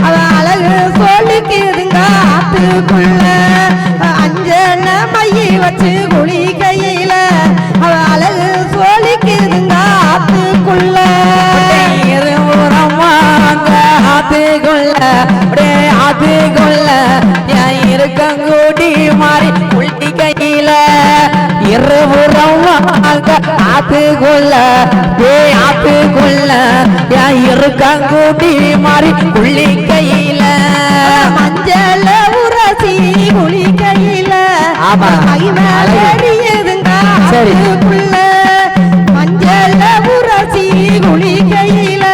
அவ அழகு சொல்லிக்குதுங்க ஆத்துக்குள்ள அஞ்சன மையை வச்சு குளிக்கையில அவ அழகு சொல்லிக்குதுங்க ஆத்துக்குள்ள இருபுறம் வாங்க ஆத்துக்குள்ள ஆத்துக்குள்ள இருக்கங்குடி மாறி குளிக்கையில இருபுறம் வாங்க ஆத்துக்குள்ள ஆத்துக்குள்ள இருக்கங்குடி மாறி குளிக்கையில மஞ்சள் உரசி குளிக்கையில தெரியுதுங்க ஆத்துக்குள்ள மஞ்சள் உரசி குளிக்கையில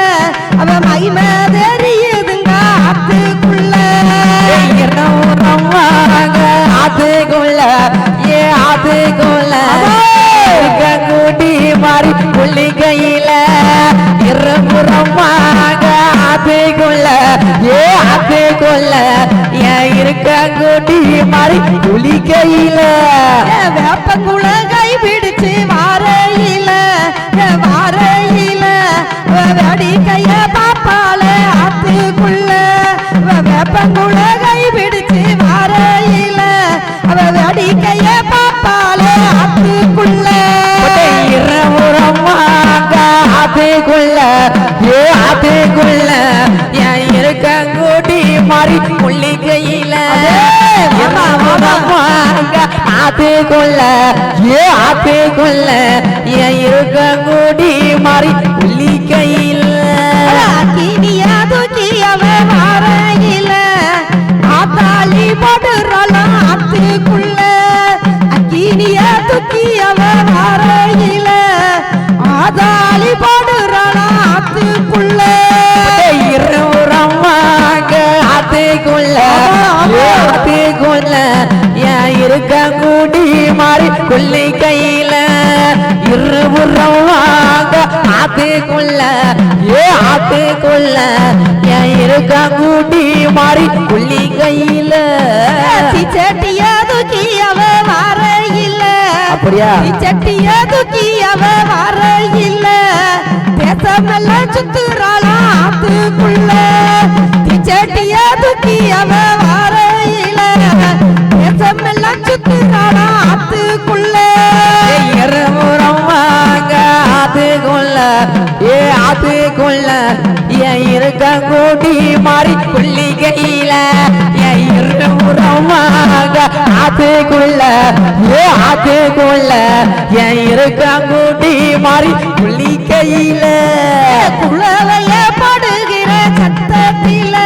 அவ மகிமை தெரியுதுங்க ஆத்துக்குள்ள இருபுறம் வாங்க ஆத்துக்குள்ள ஆத்துக்குள்ள இருக்கங்குடி மாறி குளிக்கையில இருபுறம் வாங்க ஆத்துக்குள்ள ஆத்துக்குள்ள இருக்கங்குடி மாறி குளிக்கையில வேப்பங்குள கை பிடிச்சு வாரையில வாரையில வேடிக்கைய பாப்பால ஆத்துக்குள்ள வேப்பங்குள கை பிடிச்சு வாரையில அவ வேடிக்கைய பாப்பால ஆத்துக்குள்ள இருபுறம் வாங்க ஆத்துக்குள்ள ஆத்துக்குள்ள இருக்கங்குடி மாறி குளிக்கையில வாங்க ஆத்துக்குள்ள ஆத்துக்குள்ள இருக்கங்குடி மாறி குளிக்கையில கினியா தூக்கி அவ வாரையில ஆத்தாளி போடுறாளாம் ஆத்துக்குள்ள அக்கினியா தூக்கி அவ வாரையில ஆதாளி போடுறாளாம் ஆத்துக்குள்ள இருபுறம் வாங்க ஆத்துக்குள்ள ஆத்துக்குள்ள இருக்கங்குடி மாறி குளிக்கையில இருபுறம் வாங்க ஆத்துக்குள்ள ஆத்துக்குள்ள இருக்கங்குடி மாறி குளிக்கையில சட்டியா தூக்கி அவ வாரையில அப்படியா சட்டியா தூக்கி அவ வாரையில தேசமெல்லாம் சுத்துறாளாம் ஆத்துக்குள்ள சட்டியா தூக்கி அவ வாரையில தேசமெல்லாம் சுத்துறாளாம் ஆத்துக்குள்ள இருபுறம் வாங்க ஆத்துக்குள்ள ஆத்துக்குள்ள இருக்கங்குடி மாறி குளிக்கையில இருபுறம் வாங்க ஆத்துக்குள்ள ஆத்துக்குள்ள இருக்கங்குடி மாறி குளிக்கையில குளவைய படுகிற சத்தத்தில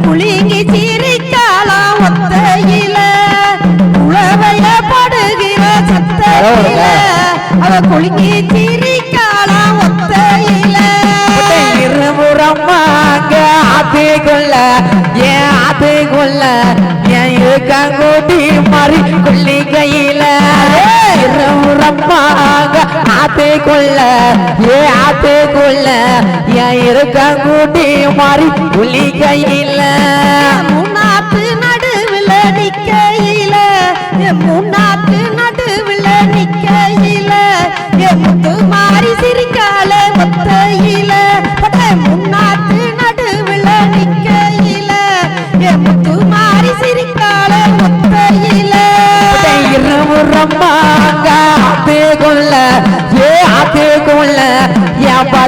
குளிங்கி சிரிக்காலாம் ஒத்தையில குளவைய படுகிற சத்தத்தில அவ குளிங்கி சிரிக்காலாம் ஒத்தையில இருபுறம் வாங்க ஆத்துக்குள்ள ஆத்துக்குள்ள இருக்கங்குடி மாறி குளிக்கையில இருபுறம் வாங்க ஆத்துக்குள்ள ஆத்துக்குள்ள இருக்கங்குடி மாறி குளிக்கையில முன்னாத்து நடுவில் நிக்கையில முன்ன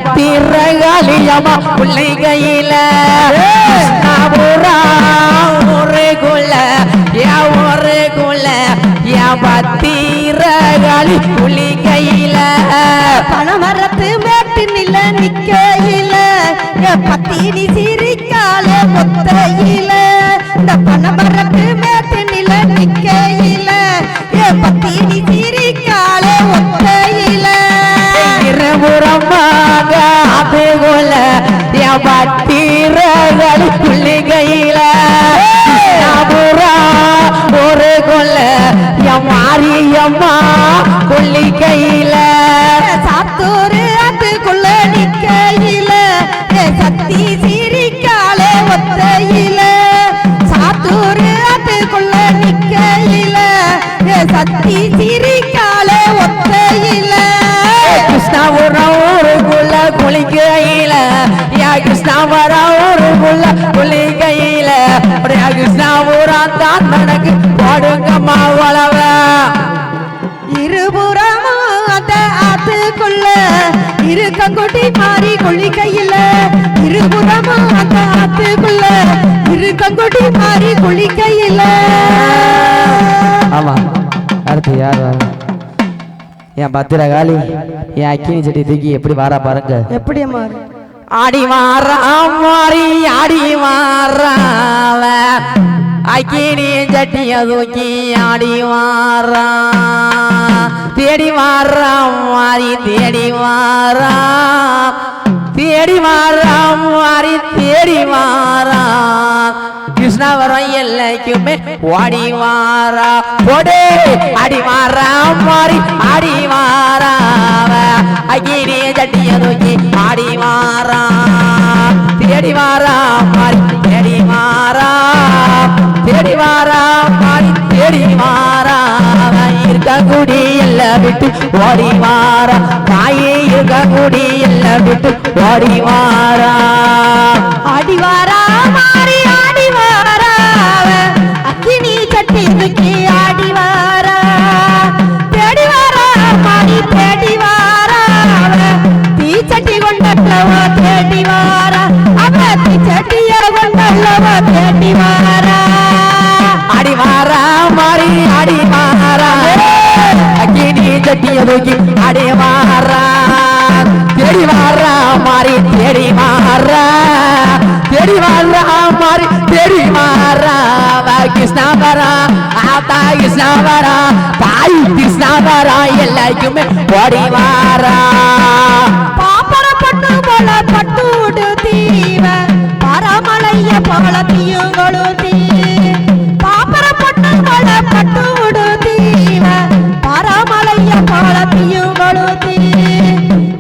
பத்திரகாளியம்மா பிள்ளைகையில ஊருக்குள்ள ஊருக்குள்ள பத்திரகாளி பிள்ளைகையில பணமரத்து மேட்டு நில நிக்கையில பத்தினி சிரிக்கால ஒத்தையில இந்த பணமரத்து மேட்டு நில நிக்கையில பத்தினி சிரிக்கால ஒத்தையில இருபுறமாக அதுகுல பத்திரகாளி பிள்ளைகையில ஒரு கொல்ல மாரியம்மா கொல்லிக்கையில சாத்தூரு அதுக்குள்ள நிக்கையில சக்தி சிரிக்காலே ஒத்தையில சாத்தூரு அதுக்குள்ள நிக்கையில சக்தி சிரிக்காலே ஒத்தையில கிருஷ்ணாபுரம் ஊருக்குள்ள குளிக்கையில கிருஷ்ணாபுரம் ஊருக்குள்ள குளிக்கையில கிருஷ்ணாபுரம் தான் மனக்கு போடுங்கம்மா உழவ இருபுறமும் அந்த ஆத்துக்குள்ள இருக்கங்குடி மாறி குளிக்கையில இருபுறமும் அந்த ஆத்துக்குள்ள இருக்கங்குடி மாறி குளிக்கையில ஆமா அடுத்து யார் வர என் பத்திரகாளி என் அக்கினி செடி தூக்கி எப்படி வாரா பாருங்க எப்படி அம்மா ஆடி மாறாம் மாறி ஆடி மாறாவ அக்கினி சட்டிய தூக்கி ஆடி மாறா தேடி மாறாம் மாறி தேடி மாறாம் தேடி மாறாம் மாறி தேடி மாறாம் கிருஷ்ணாவரம் எல்லைக்குமே ஓடி மாறா போடே அடி மாறா மாறி ஆடி மாறாவ அக்கினி சட்டிய தூக்கி ஆடி மாறா தேடி மாறா மாறி தேடி மாறா தேடி மாறா மாறி தேடி மாறா இருக்கங்குடி எல்லாம் விட்டு ஓடி மாறா தாயே இருக்கங்குடி எல்லாம் விட்டு ஓடி மாறா ஆடி வாரா மாறி ஆடி வாரா அக்கினி சட்டி தூக்கி ஆடி வாரா தேடி வாரா மாறி தேடி வாரா தீச்சட்டி கொண்டல்லவா தேடி வாரா அவ தீச்சட்டிய கொண்டல்லவா தேடி வாரா ஆடி மாறா மாறி ஆடி மாறா அக்கினி சட்டிய தூக்கி ஆடி மாறா தேடி மாறா மாறி தேடி மாறா தேடி மாறா மாறி தேடி மாறா கிருஷ்ணாவரா ஆத்தா கிருஷ்ணாவரா தாய் கிருஷ்ணாவரா எல்லாருக்குமே ஓடி மாறா பாப்பர பட்டு போல பட்டு தீவ பரமலைய போல தீயுங்களும் தீ பாப்பர பட்டு போல பட்டு தீவ பரமலைய போல தீயுங்களும் தீ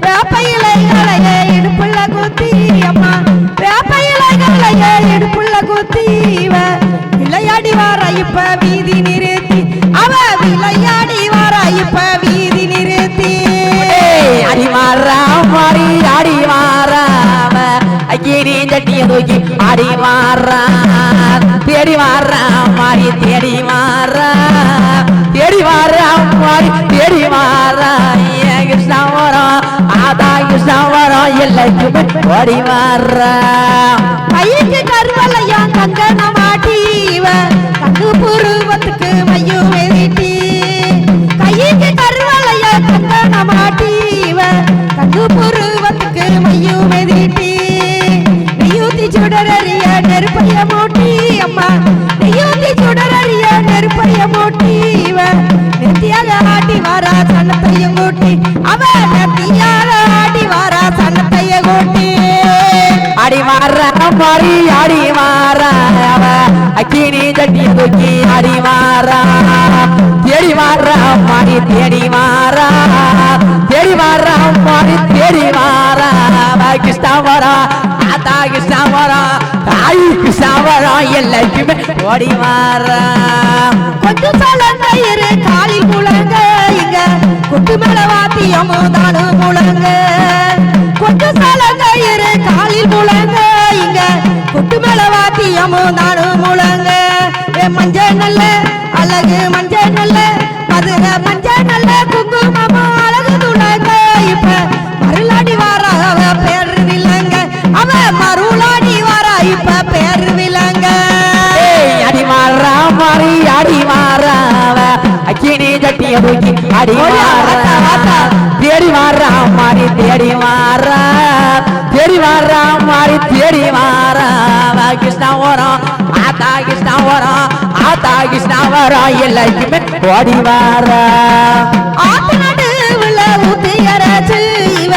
வேப்பையிலைகளைய இடுப்புள்ள குத்தி அம்மா வேப்பையிலைகளைய இடுப்புள்ள குத்தீவ விளையாடி வார இப்ப வீதி நிறுத்தி அவ விளையாடி வார இப்ப வீதி நிறுத்தி அடி மாறா மாறி ஆடி மாறா அக்கினி சட்டிய தூக்கி ஆடி மாறா தேடி மாறா மாறி தேடி மாறா தேடி மாறா மாறி தேடி மாறா கிருஷ்ணாவரம் ஆதா கிருஷ்ணாவரம் எல்லாருக்குமே ஓடி மாறா கைக்கு கருவலையா கங்கண மாட்டீவ கங்கு புருவத்துக்கு மையும் எழுதி கைக்கு கருவலையா கங்கண மாட்டீவ கங்கு புருவத்துக்கு மையும் எழுதி நெய்யூத்தி சுடரறிய நெருப்பைய மூட்டி அம்மா நெய்யூத்தி சுடரறிய நெருப்பைய மூட்டிவ நெத்தியாக ஆட்டி வாரா சன்னத்தையும் கூட்டி அவ நெத்தியாக ஆட்டி வாரா சன்னத்தைய கூட்டி ஆடி மாறா மாறி ஆடி மாறா அக்கினி சட்டிய தூக்கி ஆடி மாறா தேடி மாறா மாறி தேடி மாறா தேடி மாறா மாறி தேடி மாறா கிருஷ்ணாவரா ஆத்தா கிருஷ்ணாவரா தாய் கிருஷ்ணாவரா எல்லாருக்குமே ஓடி மாறா கொஞ்சம் சலங்கயிறு காலில் முழங்க இங்க குட்டு மேல வாத்தியமும் தானும் முழங்க கொஞ்சம் சலங்கயிறு காலில் முழங்க இங்க குட்டு மேல வாத்தியமும் தானும் முழங்க மஞ்சள் நல்ல அழகு மஞ்சள் நல்ல மதுரை மஞ்சள் நல்ல குங்குமமும் அழகு துணங்க இப்ப மருளாடி வாராக சட்டிய தூக்கி அடி மாறா தேடி மாறா மாறி தேடி மாறா தேடி மாறா மாறி தேடி மாறா கிருஷ்ணா வரும் ஆத்தா கிருஷ்ணா வரும் ஆத்தா கிருஷ்ணா வரும் எல்லாருக்குமே ஓடி வாரா ஆத்து நடுவுல ஊத்தி அரைச்சு இவ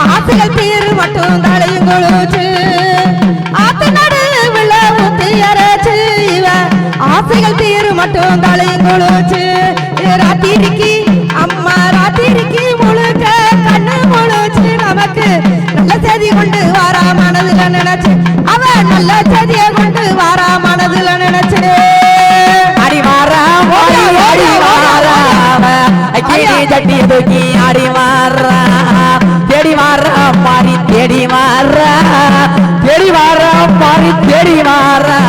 ஆசைகள் தீர் மட்டும் தலையும் கொழுச்சு ஆத்து நடுவுல ஊத்தி அரைச்சு இவ ஆசைகள் தீர் மட்டும் தலையும் கொழுச்சு ராத்திரிக்கு அம்மா ராத்திரிக்கு முழுக்க கண்ணு முழுச்சு நமக்கு நல்ல செய்தி கொண்டு வாரா மனதுல நினைச்சு அவ நல்ல செய்தியை கொண்டு வாரா மனதுல நினைச்சு அடி மாறா ஓடி ஓடி மாறா அக்கினி சட்டிய தூக்கி அடி மாறா தேடி மாறா மாறி தேடி மாறா தேடி மாறா மாறி தேடி மாறா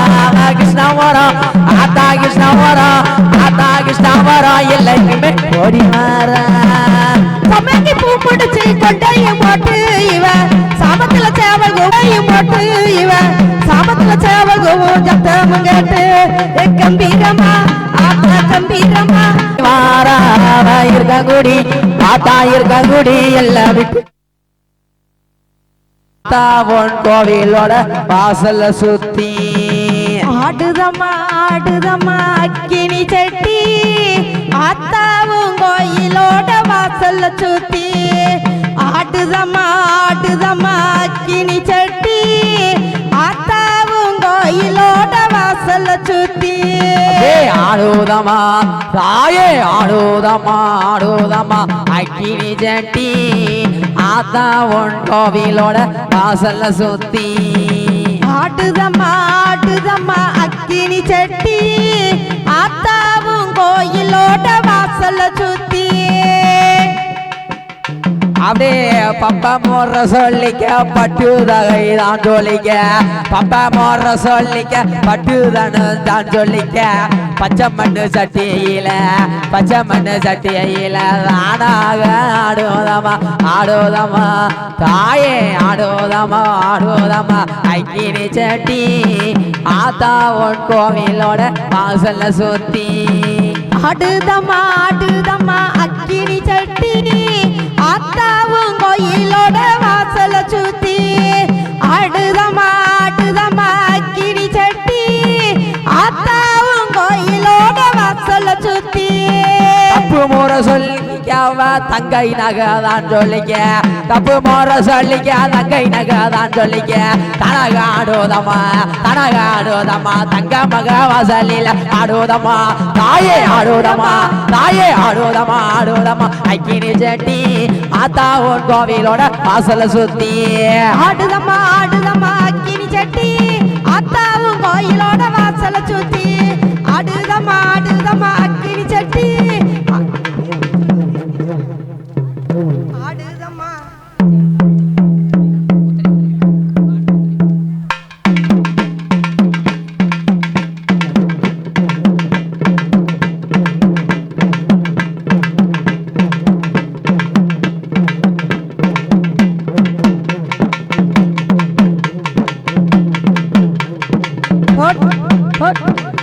கிருஷ்ணா வரம் ஆத்தா கிருஷ்ணா வரம் ஆத்தா கிருஷ்ணா வரம் எல்லாருக்குமே ஓடி மாறா சமைக்கு பூ முடிச்சு கொண்டையும் போட்டு இவ சாமத்துல சேவல் கோவையும் போட்டு இவ சாமத்துல சேவல் கோவும் சத்தமும் கேட்டு கம்பீரமா ஆத்தா கம்பீரமா மாறா இருக்கங்குடி ஆத்தா இருக்கங்குடி எல்லாம் விட்டு தாவன் கோவிலோட வாசல்ல சுத்தி ஆடுதம்மா ஆடுதம்மா அக்கினி சட்டி ஆத்தாவும் கோயிலோட வாசல்ல சுத்தி ஆடுதம்மா ஆடுதம்மா அக்கினி சட்டி ஆத்தாவும் கோயிலோட வாசல்ல சுத்தி ஆடுதமா தாயே ஆடுதமா ஆடுதமா அக்கினி சட்டி ஆத்தா உன் கோவிலோட வாசல்ல சுத்தி ஆடுதம்மா ஆடுதம்மா அக்கினி சட்டி ஆத்தாவும் கோயிலோட வாசல்ல சுத்தி அப்படியே பப்பா மோற சொல்லிக்க பட்டு தகைதான் சொல்லிக்க பப்பா மோற சொல்லிக்க பட்டு தான் சொல்லிக்க பச்சை மண்ணு சட்டியில பச்சை மண்ணு சட்டியில ஆடாக ஆடுவதமா ஆடுவதமா தாயே ஆடுவதமா ஆடுவதமா அக்கினி சட்டி ஆத்தா உன் கோவிலோட வாசல்ல சுத்தி ஆடுதம்மா ஆடுதம்மா அக்கினி சட்டி ஆத்தாவும் கோயிலோட வாசல்ல சுத்தி ஆடுதம்மா ஆடுதம்மா அக்கினி சட்டி ஆத்தாவும் கோயிலோட வாசல்ல சுத்தி தப்பு முறை சொல்லிக்காவ தங்கை நகதான் சொல்லிக்க தப்பு முறை சொல்லிக்க தங்கை நகதான் சொல்லிக்க தனக ஆடுவதம்மா தங்க மக வாசலில ஆடுவதம்மா தாயே ஆடுவதம்மா தாயே ஆடுவதம்மா ஆடுவதம்மா அக்கினி சட்டி ஆத்தா உன் கோவிலோட வாசல சுத்தி ஆடுதம்மா ஆடுதம்மா அக்கினி சட்டி ஆத்தாவும் கோயிலோட வாசல்ல சுத்தி ஆடுதம்மா ஆடுதம்மா அக்கினி சட்டி ஆடுதம்மா ஹோட் ஹோட்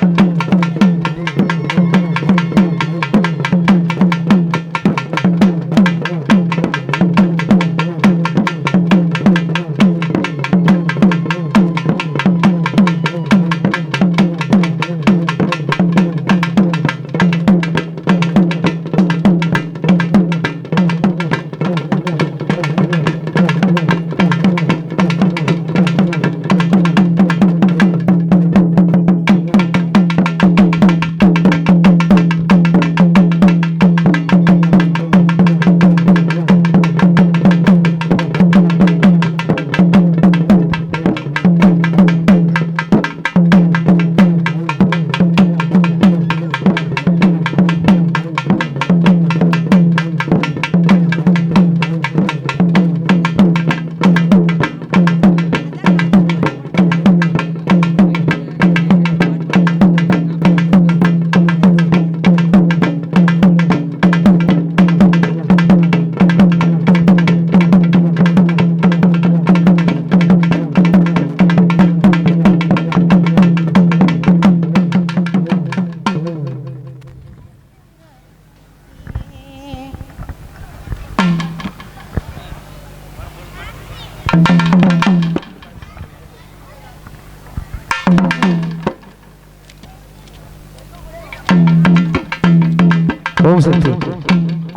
ஓம் சக்தி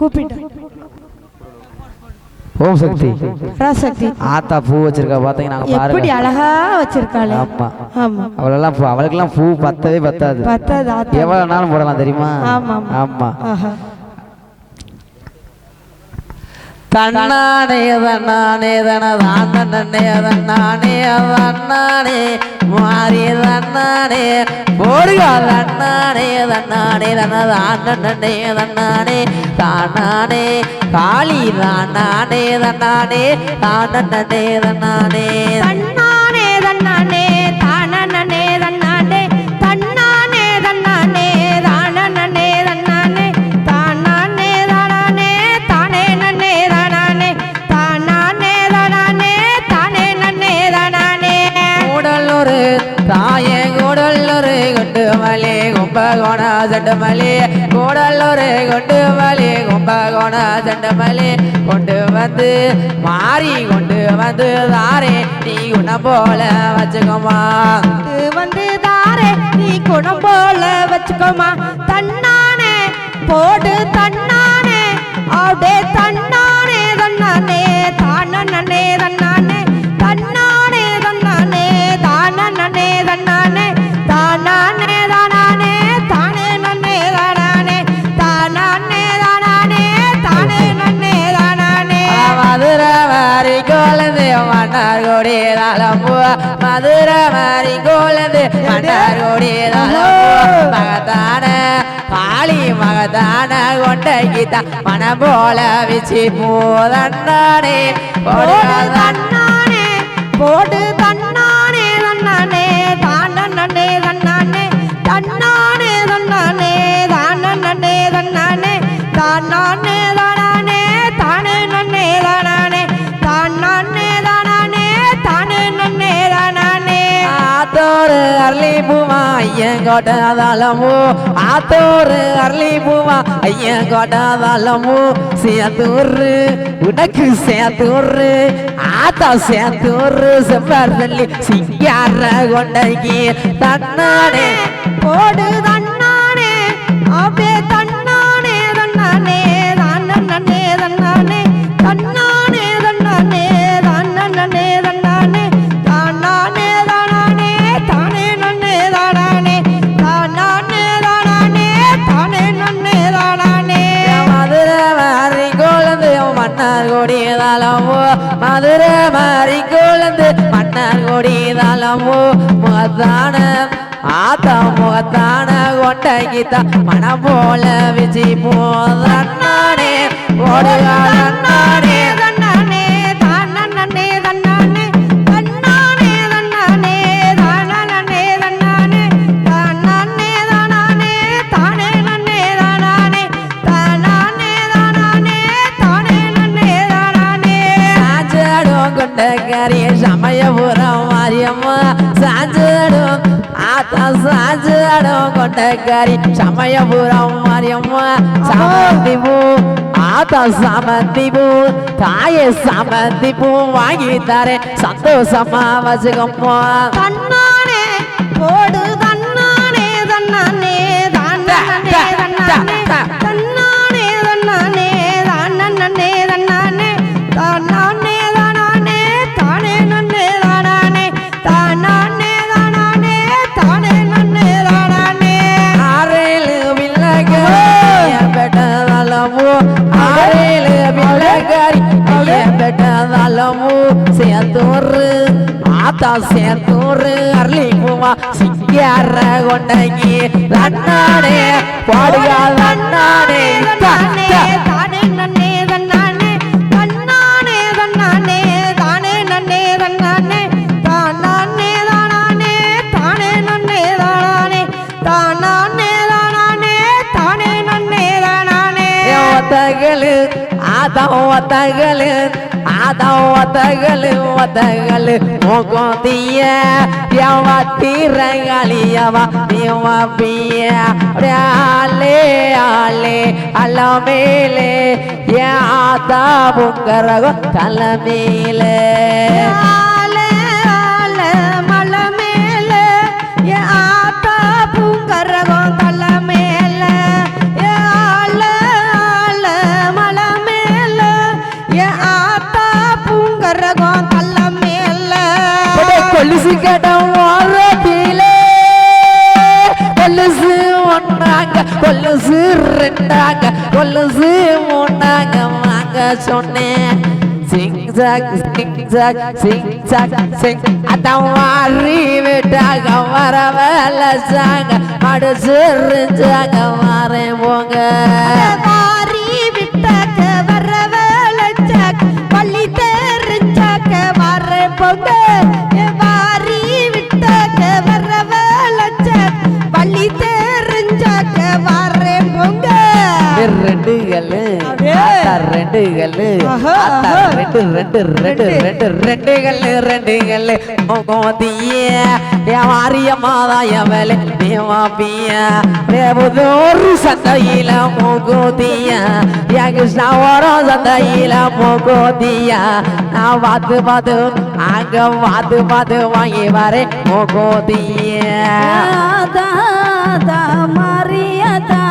கூப்பிட்டேன் ஓம் சக்தி பராசக்தி ஆத்தா பூ வச்சிருக்கா பாத்தீங்கன்னா எப்படி பாருங்க. அழகா வச்சிருக்காளே. ஆமா ஆமா அவளுக்கெல்லாம் பூ பத்தவே பத்தாது. பத்தாது ஆத்தா. எவ்வளவு நாளும் போடலாம் தெரியுமா? ஆமா ஆமா. ஆஹா. தன்னானே தன்னானே தனதானே தன்னானே தன்னானே மாறி தன்னானே போடுகா தன்னானே தன்னானே தனதானே தன்னானே தானானே காளி தானானே தன்னானே தானே தன்னானே தன்னானே தன்னானே தானனனே தன்னானே தன்னானே தன்னானே தானனனே தன்னானே தானானே தானானே தானே நன்னே தானானே தானானே தானானே தானே நன்னே தானானே கூடல்லூர் தாயே கூடல்லூர் கொண்டு மலே கும்பகோண சண்டமலே கூடல்லூர் கொண்டு மலே கும்பகோண சண்டமலே கொண்டு வந்து மாறி கொண்டு வந்து தாரே நீ குணம் போல வச்சுக்கோமா வந்து தாரே நீ குணம் போல வச்சுக்கோமா தன்னானே போடு தன்னானே அப்படியே தன்னானே தன்னானே தானனனே தன்னானே தன்னானே தன்னானே தானனனே தன்னானே தானானே தானானே தானே நன்னே தானானே தானானே தானானே தானே நன்னே தானானே மதுரை மாறி கோலந்து மன்னார் கோடி தாளம்பூ மதுரை மாறி கோலந்து மன்னார் கோடி தாளம்பூ மகத்தான காளி மகத்தான கொண்ட கீதா மன போல விச்சி பூதன்னானே போடு தன்னானே போடு தன்னானே தன்னானே தானனனே தன்னானே தன்னானே தன்னானே தானனனே தன்னானே தானானே தானானே தானே நன்னே தானானே தானானே தானானே தானே நன்னே தானானே ஆத்தோரு அர்லி பூமா ஐயன் கோட்டாதாளமோ ஆத்தோரு அர்லி பூமா ஐயன் கோட்டாதாளமோ சேத்தூரு உனக்கு சேத்தூரு ஆத்தா சேத்தூரு செவ்வார் தள்ளி சிங்கார கொண்டகி தன்னானே போடு தன்னானே அப்படியே தன்னானே தன்னானே தானனனே தன்னானே தன்னானே தன்னானே தானனனே தன்னானே தானானே தானானே தானே நன்னே தானானே தானானே தானானே தானே நன்னே தானானே மதுரை மாறி கோலந்து மன்னார் கோடி தாளமோ மதுரை மாறி கோலந்து மன்னார் கோடி தாளமோ முகத்தான ஆத்தா முகத்தான கொண்ட கீதா மனம் போல விஜி போதன்னானே போடுகா தன்னானே தன்னானே தானனனே தன்னானே தன்னானே தன்னானே தானனனே தன்னானே தானானே தானானே தானே நன்னே தானானே தானானே தானானே தானே நன்னே தானானே சாஞ்சடும் கொண்ட கறி சமயபுரம் மாரியம்மா சாஞ்சடும் ஆத்தா சாஞ்சடும் கொண்ட கறி சமயபுரம் மாரியம்மா சாமந்தி பூ ஆத்தா சாமந்தி பூ தாயே சாமந்தி பூ வாங்கி தரேன் சந்தோஷமா வச்சுக்கம்மா தன்னானே போடு தன்னானே தன்னானே தானனனே தன்னானே தன்னானே தன்னானே தானனனே தன்னானே தானானே தானானே தானே நன்னே தானானே தானானே தானானே தானே நன்னே தானானே ஆரேழு வில்லகரி பெட்டதலமோ ஆரேழு வில்லகரி பெட்டதலமோ சேத்தூரு ஆத்தா சேத்தூரு அர்லி பூமா சிங்கார கொண்டகி தன்னானே பாடுகா தன்னானே தானே தானே நன்னே தன்னானே தன்னானே தன்னானே தானே நன்னே தன்னானே தானானே தானானே தானே நன்னே தானானே தானானே தானானே தானே நன்னே தானானே ஒத்தகளு ஆதா ஒத்தகளு ஆதா ஒத்தகளு ஒத்தகளு மோகோதிய யாவத்திரங்களியவா நீவப்பிய ஆலே ஆலே அலமேலே யாதா புங்கரகோ தலமேலே ஆலே ஆலே மலை மேலே என் ஆத்தா பூங்கரகம் தலை மேலே ஆலே ஒன்னாங்க கொலுசு ரெண்டாங்க கொலுசு மூணாங்க வாங்க சொன்னேன் சிங் சாக் சிங் சாக் அதான் மாறி விட்டாங்க வரவல சாங்க அடு சிரிஞ்சாங்க மாறேன் போங்க மாறி விட்டாக்க வரவல சாக் பள்ளி தெரிஞ்சாக்க மாறேன் போங்க மாறி விட்டாக்க வரவல சாக் பள்ளி தெரிஞ்சாக்க மாறேன் போங்க ரெண்டுகளு ரெண்டுகளு ரெண்டுகளு மோதிய மாரியம்மாதா எவளே தேவாப்பிய ஒரு சந்தையில மோகோதிய கிருஷ்ணாவரம் சந்தையில மோகோதிய நான் பார்த்து அங்க பார்த்து வாங்கி வரேன் மோகோதிய மாரியதா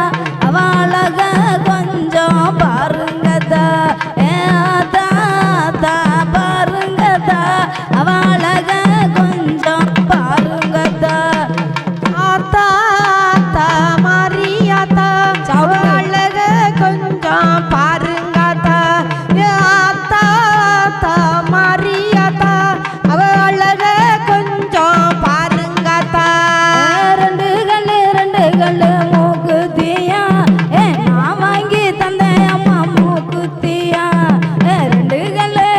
அவளக கொஞ்சம் பாருங்கதா பாருங்கதா அவளக கொஞ்சம் பாருங்கதா ஆத்தா மாரியாத்தா அவளக கொஞ்சம் பாருங்கதா ஆத்தா மாரியாத்தா அவளக கொஞ்சம் பாருங்கதா ரெண்டு கல்லு மூக்குத்தியா நான் வாங்கி தந்தேன் அம்மா மூக்குத்தியா ரெண்டு கல்லு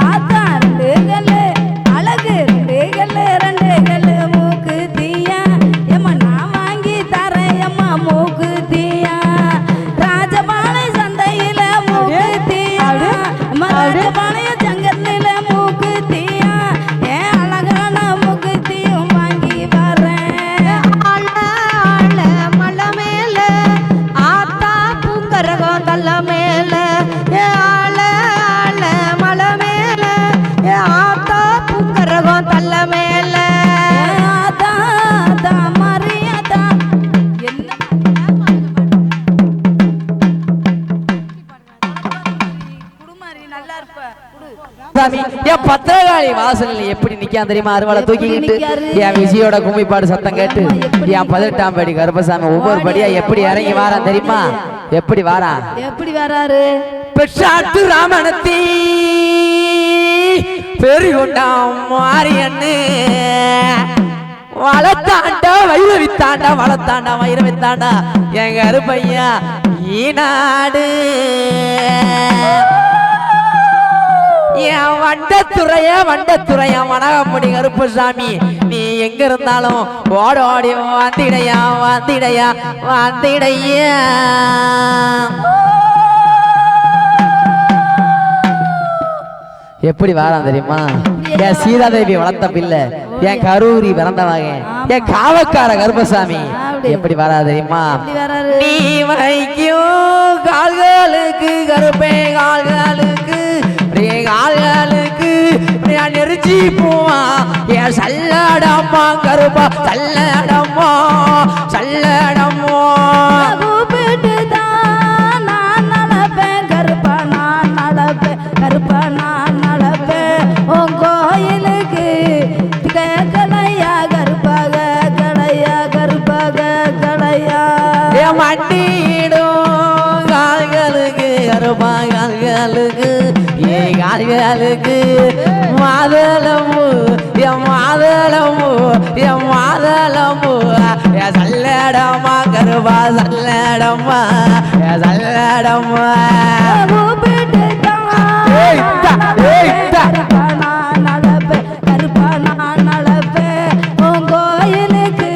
ஆத்தா ரெண்டு கல்லு அழகு ரெண்டு கல்லு மூக்குத்தியா எம்மா நான் வாங்கி தரேன் அம்மா மூக்குத்தியா ராஜபாளைய சந்தையில மூக்குத்தியா அம்மா ராஜபாளைய சங்கத்தில மூக்குத்தியா அழகான மூக்குத்தியும் வாங்கி வரேன் மலை மேல ஆத்தா பூங்கரகம் தள்ள மேல மலை மேல ஆத்தா பூங்கரகம் தள்ள மேல ஆத்தா மாரியதா என்ன குடுமாரி நல்லா இருப்ப குடு சாமி என் பத்திரகாளி வாசல்ல எப்படி நிக்கான் தெரியுமா அருவாளை தூக்கிக்கிட்டு என் விஜயோட கும்மிப்பாடு சத்தம் கேட்டு என் 18ஆம் படி கருப்பசாமி ஒவ்வொரு படியா எப்படி இறங்கி வாரான் தெரியுமா எப்படி வாரான் எப்படி வராரு பெற்றாட்டு ராமனத்தி பெருகொண்டாம் மாரியண்ணு வளத்தாண்டா வைரவித்தாண்டா வைரவித்தாண்டா எங்க அருப்பையா ஈநாடு என் வண்டத்துறையா வனகமுடி கருப்பசாமி நீ எங்க இருந்தாலும் ஓடி வந்திடையா எப்படி வாரான் தெரியுமா என் சீதாதேவி வளர்த்த பிள்ளை என் கரூரி பிறந்தவங்க என் காவக்கார கருப்பசாமி எப்படி வரா தெரியுமா நீ வைக்கும் கால்களுக்கு கருப்பே கால்களுக்கு நெருச்சி போவா என் சல்லடம்மா கருப்பா சல்லடம்மா கூப்பிட்டு தான் நான் நடப்பேன் கருப்பா நான் நடப்பேன் உன் கோயிலுக்கு கலையா கருப்பாக கலையா என் மண்டிடும் கால்களுக்கு கருப்பா கால்களுக்கு கால்களுக்கு மாதளம்பு என் மாதளம்பு சல்லடம்மா கருப்பா சல்லடம்மா கூப்பிட்டு கருப்பா நான் நடப்பேன் உன் கோயிலுக்கு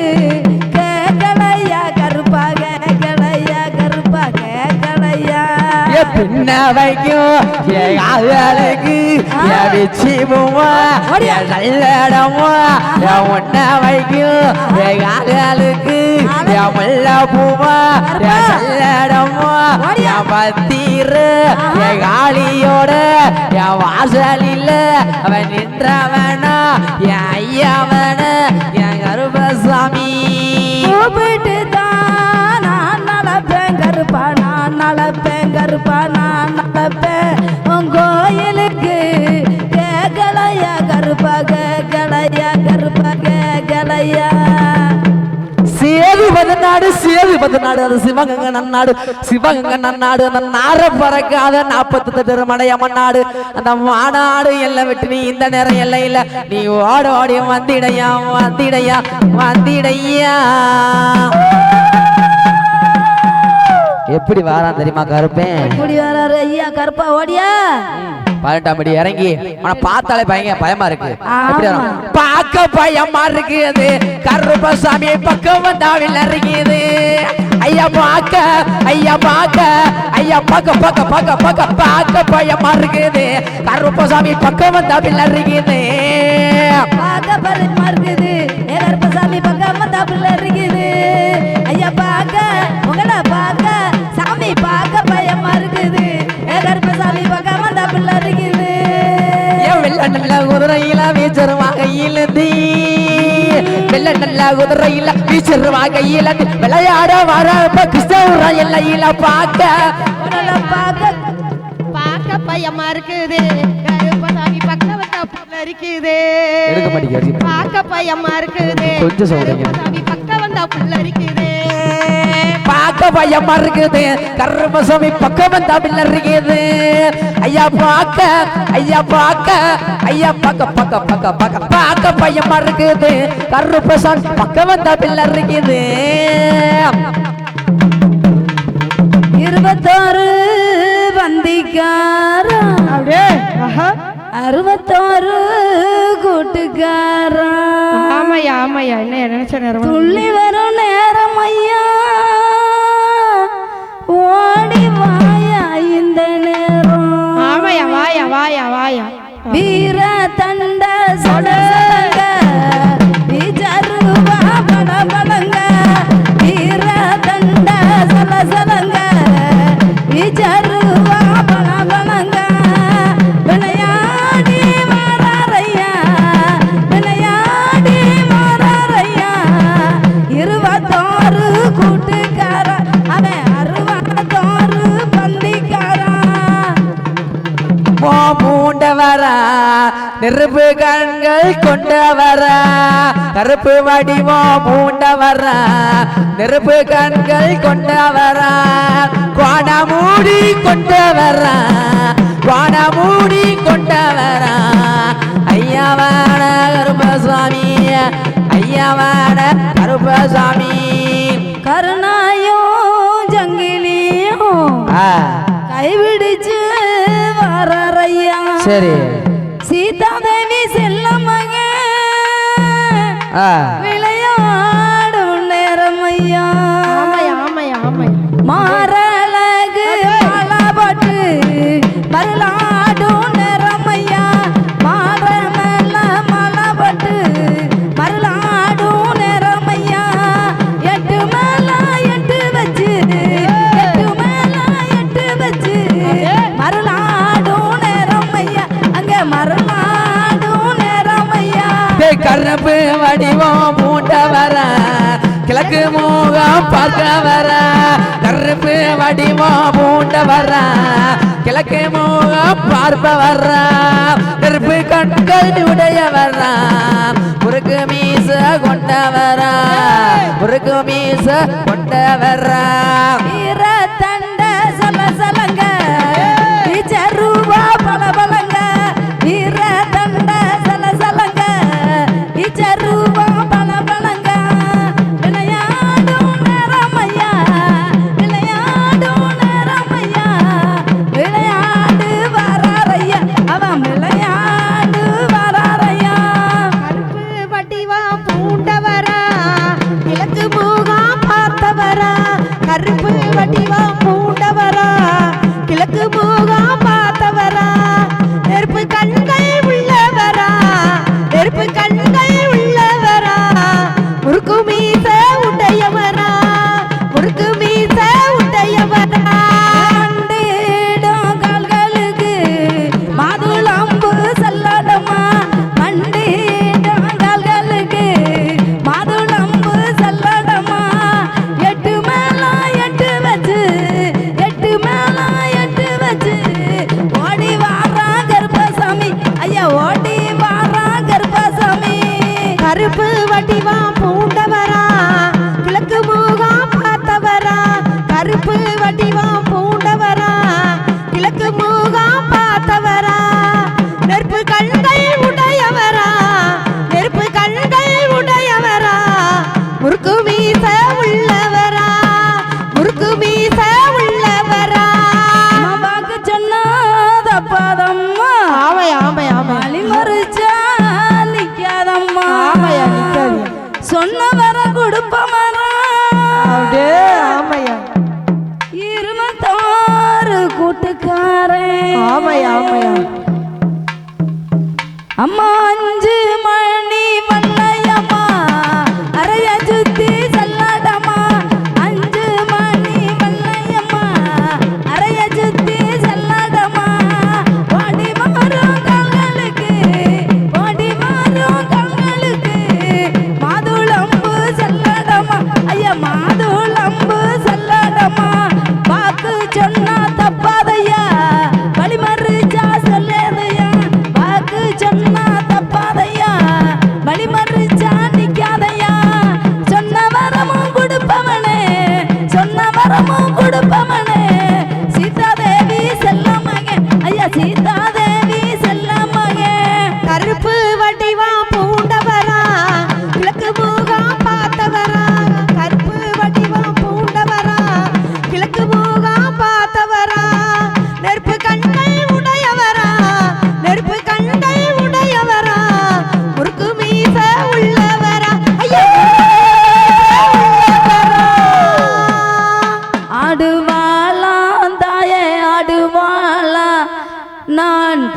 கலையா கருப்பாக கலையா பின்ன வைக்கும் கால்களுக்கு வச்சு போவா நல்லடமா ஒன்ன வைக்கும் கால்களுக்கு முல்ல பூவா நல்லடமா பத்தீர காளியோட வாசலில் அவன் நின்றவனா என் ஐயாவன என் கருப்பசாமி கூப்பிட்டு தான் நான் நடப்பேன் கருப்பா நான் நடப்பேன் உன் கோயிலுக்கு கலையா கருப்பா கலையா சேது 14 70 நாடு அது சிவகங்கை நன்னாடு சிவகங்கை நன்னாடு அந்த நார பறக்காத 48 மடையம்மன் நாடு அந்த மாநாடு எல்லாம் விட்டு நீ இந்த நேரம் எல்லை இல்ல நீ ஓட ஓடி வந்திடையா வந்திடையா வந்திடையா எப்படி வாரான் தெரியுமா கருப்பேன் எப்படி வராரு ஐயா கருப்பா ஓடியா 18ஆம் படி இறங்கி ஆனா பார்த்தாலே பயமா இருக்கு ஆமா. எப்படி வரும்? பார்க்க பயமா இருக்குது கருப்பசாமி பக்கம் வந்தாவில் இருக்குது ஐயா பார்க்க ஐயா பார்க்க ஐயா பார்க்க பார்க்க பார்க்க பார்க்க பார்க்க பயமா இருக்குது கருப்பசாமி பக்கம் வந்தாவில் இருக்குது பார்க்க பயமா இருக்குது ஏ கருப்பசாமி பக்கம் வந்தாவில் இருக்குது ஐயா பார்க்க உங்களை பார்க்க சாமி பார்க்க பயமா இருக்குது ஏ கருப்பசாமி பக்கம் வந்தாவில் இருக்குது வெள்ள நல்ல குதிரையில வீச்சருவாங்க இழுந்தி வெள்ள நல்ல குதிரையில வீச்சருவாங்க இழுந்தி விளையாட வர கிறிஸ்தவ எல்லையில பார்க்க பார்க்க பயமா இருக்குது கருப்பசாமி பக்கம் இருக்குது எடுக்க மாட்டேங்க பார்க்க பயமா இருக்குது கொஞ்சம் சொல்றீங்க. கருப்பசாமி பக்கம் வந்தா புள்ள இருக்குது பார்க்க பயமா இருக்குது கருப்பசாமி பக்கம் வந்தா பிள்ளை இருக்குது ஐயா பார்க்க ஐயா பார்க்க ஐயா பார்க்க பார்க்க பார்க்க பார்க்க பார்க்க பயமா இருக்குது கருப்பசாமி பக்கம் வந்தா பிள்ளை இருக்குது 21 பந்திக்காரா 61 கூட்டுக்காரா ஆமையா ஆமையா என்ன நினைச்ச நேரம் துள்ளி வரும் நேரம் ஐயா ஓடி வாயா இந்த நேரம் ஆமையா வாயா வாயா வாயா வீர தண்ட சொடங்க விஜருவா படபடங்க வீர தண்ட சலசலங்க விஜருவா படபடங்க விளையாடி மாறாரையா விளையாடி மாறாரையா 21 கூட்டுக்கார அவன் 61 பந்திக்காரா மூண்டவரா நெருப்பு கண்கள் கொண்டவரா கருப்பு வடிவோ மூண்டவரா நெருப்பு கண்கள் கொண்டவரா கோணமூடி கொண்டவரா கோணமூடி கொண்டவரா ஐயாவான கருப்பசாமி ஐயாவான கருப்பசாமி கருணாயோ ஜங்கிலியோ கைவிடிச்சு வரையா சரி சீதாதேவி செல்ல மக விளையாடும் நேரம் ஐயா ஆமையா ஆமையா ஆமையா மாறழகு மலபட்டு மருளாடும் நேரம் ஐயா மாறமல்ல மலபட்டு மருளாடும் நேரம் ஐயா 8 மேல 8 வச்சு 8 மேல 8 வச்சு மருளாடும் நேரம் ஐயா அங்க மருளாடும் நேரம் ஐயா கருப்பு வடிவம் மூண்டவர கிழக்கு முகம் பார்க்க வர கருப்பு வடிவம் மூண்டவர கிழக்கு முகம் பார்ப்ப வர நெருப்பு கண்கள் உடையவர முறுக்கு மீச கொண்டவர முறுக்கு மீச கொண்டவர வீர தண்ட சலசலங்க விஜருவா பலபலங்க வீர தண்ட சலசலங்க விஜருவா பலபலங்க விளையாடும் நேரமையா விளையாடும் நேரமையா விளையாடு வராரையா அவன் விளையாடு வராரையா கருப்பு வடிவா பூண்டவரா கிழக்கு முகம் பார்த்தவரா கருப்பு வடிவா பூண்டவரா கிழக்கு முகம் பார்த்தவரா நெருப்பு கண்கள் உள்ளவரா நெருப்பு கண்கள் உள்ளவரா முறுக்கு மீச உடையவரா முறுக்கு மீச உடையவரா மண்டிடும் கால்களுக்கு மாதுளம்பு சல்லடமா மண்டிடும் கால்களுக்கு மாதுளம்பு சல்லடமா 8 மேல 8 வச்சு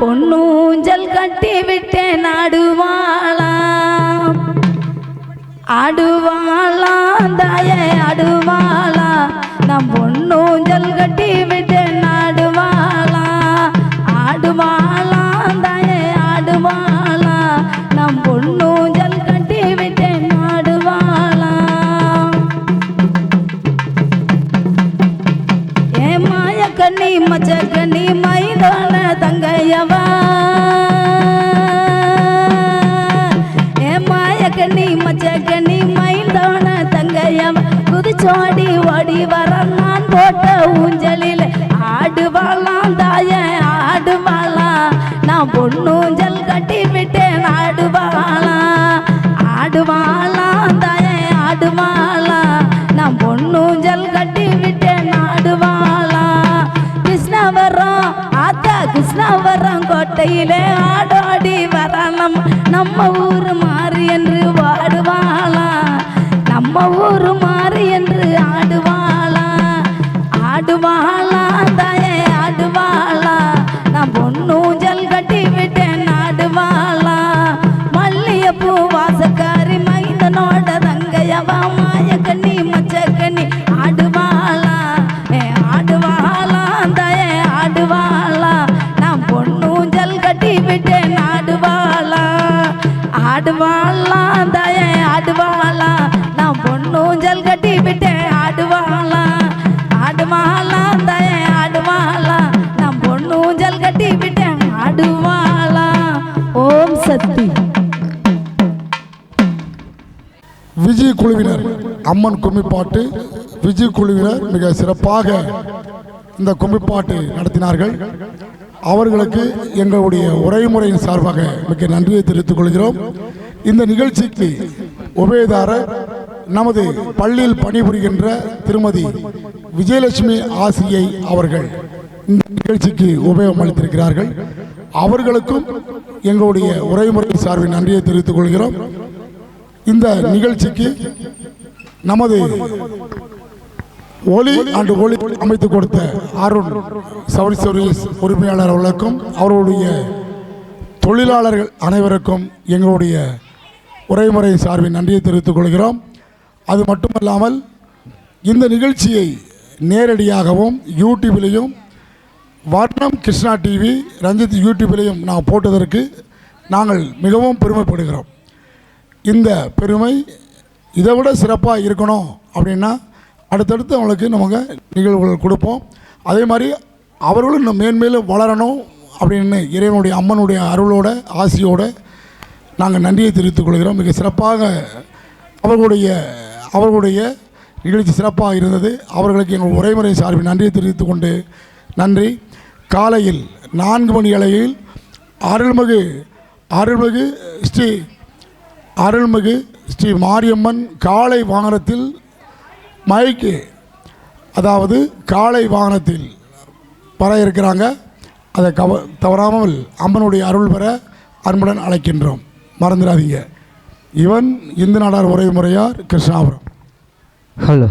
பொன்னூஞ்சல் கட்டி விட்டேன் ஆடுவாளாம் ஆடுவாளாம் தாயே ஆடுவாளாம் நான் பொன்னூஞ்சல் கட்டி விட்டேன் ஆடுவாளாம் ஆடுவாளாம் தாயே ஆடுவாளாம் நான் பொன்னூஞ்சல் கட்டி விட்டேன் ஆடுவாளாம் ஏ மாய கண்ணி மச்ச கண்ணி மைதான தங்கையவா ஏ மாய கண்ணி மச்ச கண்ணி மைதான தங்கையவா குதிச்சோடி ஓடி வர நான் போட்ட ஊஞ்சலில் ஆடுவாளாம் தாய ஆடுவாளாம் நான் பொன்னூஞ்சல் கட்டி விட்டேன் ஆடுவாளாம் ஆடுவாளாம் தாய ஆடுவாளாம் நான் பொன்னூஞ்சல் கட்டி விட்டேன் ஆடுவாளாம் கிருஷ்ணவரம் ஆத்தா கிருஷ்ணவரம் கோட்டையிலே ஆடோடி வரணும் நம்ம ஊர் மாறி என்று வாடுவாளாம் நம்ம ஊர் மாறி என்று ஆடுவாளாம் ஆடுவாளாம் தாயே ஆடுவாளாம் நான் பொன்னூஞ்சல் கட்டி விட்டேன் ஆடுவாளாம் மல்லிகைப்பூ வாசக்காரி மைந்தனோட தங்கையவா மாய கண்ணி மச்ச கண்ணி ஆடுவாளாம் ஆடுவாளாம் தாயே ஆடுவாளாம் நான் பொன்னூஞ்சல் கட்டி விட்டேன் ஆடுவாளாம் ஆடுவாளாம் தாயே ஆடுவாளாம் நான் பொன்னூஞ்சல் கட்டி விட்டேன் ஆடுவாளாம் ஆடுவாளாம் தாயே ஆடுவாளாம் நான் பொன்னூஞ்சல் கட்டி விட்டேன் ஆடுவாளாம் ஓம் சக்தி விஜய் குழுவினர் அம்மன் கும்மிப்பாட்டு விஜய் குழுவினர் மிக சிறப்பாக இந்த கும்மிப்பாட்டு நடத்தினார்கள். அவர்களுக்கு எங்களுடைய உரைமுறையின் சார்பாக மிக நன்றியை தெரிவித்துக் கொள்கிறோம். இந்த நிகழ்ச்சிக்கு உபயதாரர் நமது பள்ளியில் பணிபுரிகின்ற திருமதி விஜயலட்சுமி ஆசிரியை அவர்கள் இந்த நிகழ்ச்சிக்கு உபயோகம் அளித்திருக்கிறார்கள். அவர்களுக்கும் எங்களுடைய உரைமுறை சார்பில் நன்றியை தெரிவித்துக் கொள்கிறோம். இந்த நிகழ்ச்சிக்கு நமது ஒலி அண்ட் ஒளி அமைத்து கொடுத்த அருண் சவுரி சர்வீஸ் உரிமையாளர் அவர்களுக்கும் அவர்களுடைய தொழிலாளர்கள் அனைவருக்கும் எங்களுடைய உரைமுறை சார்பில் நன்றியை தெரிவித்துக் கொள்கிறோம். அது மட்டுமல்லாமல் இந்த நிகழ்ச்சியை நேரடியாகவும் யூடியூபிலையும் வர்ணம் கிருஷ்ணா டிவி ரஞ்சித் யூடியூபிலையும் நான் போட்டதற்கு நாங்கள் மிகவும் பெருமைப்படுகிறோம். இந்த பெருமை இதை விட சிறப்பாக இருக்கணும் அப்படின்னா அடுத்தடுத்து அவங்களுக்கு நமக்கு நிகழ்வுகள் கொடுப்போம். அதே மாதிரி அவர்களும் இன்னும் மேன்மேலும் வளரணும் அப்படின்னு இறைவனுடைய அம்மனுடைய அருளோட ஆசியோடு நாங்கள் நன்றியை தெரிவித்துக் கொள்கிறோம். மிக சிறப்பாக அவர்களுடைய நிகழ்ச்சி சிறப்பாக இருந்தது. அவர்களுக்கு எங்கள் உரைமுறை சார்பில் நன்றியை தெரிவித்துக் கொண்டு நன்றி. காலையில் 4 மணி அளவில் அருள்மிகு ஸ்ரீ மாரியம்மன் காளை வாகனத்தில் மைக்கு அதாவது காளை வாகனத்தில் வர இருக்கிறாங்க. அதை தவறாமல் அம்மனுடைய அருள் பெற அன்புடன் அழைக்கின்றோம். மறந்துடாதீங்க. இவன் இந்து நாடார் உரைமுறையார் கிருஷ்ணாபுரம். ஹலோ.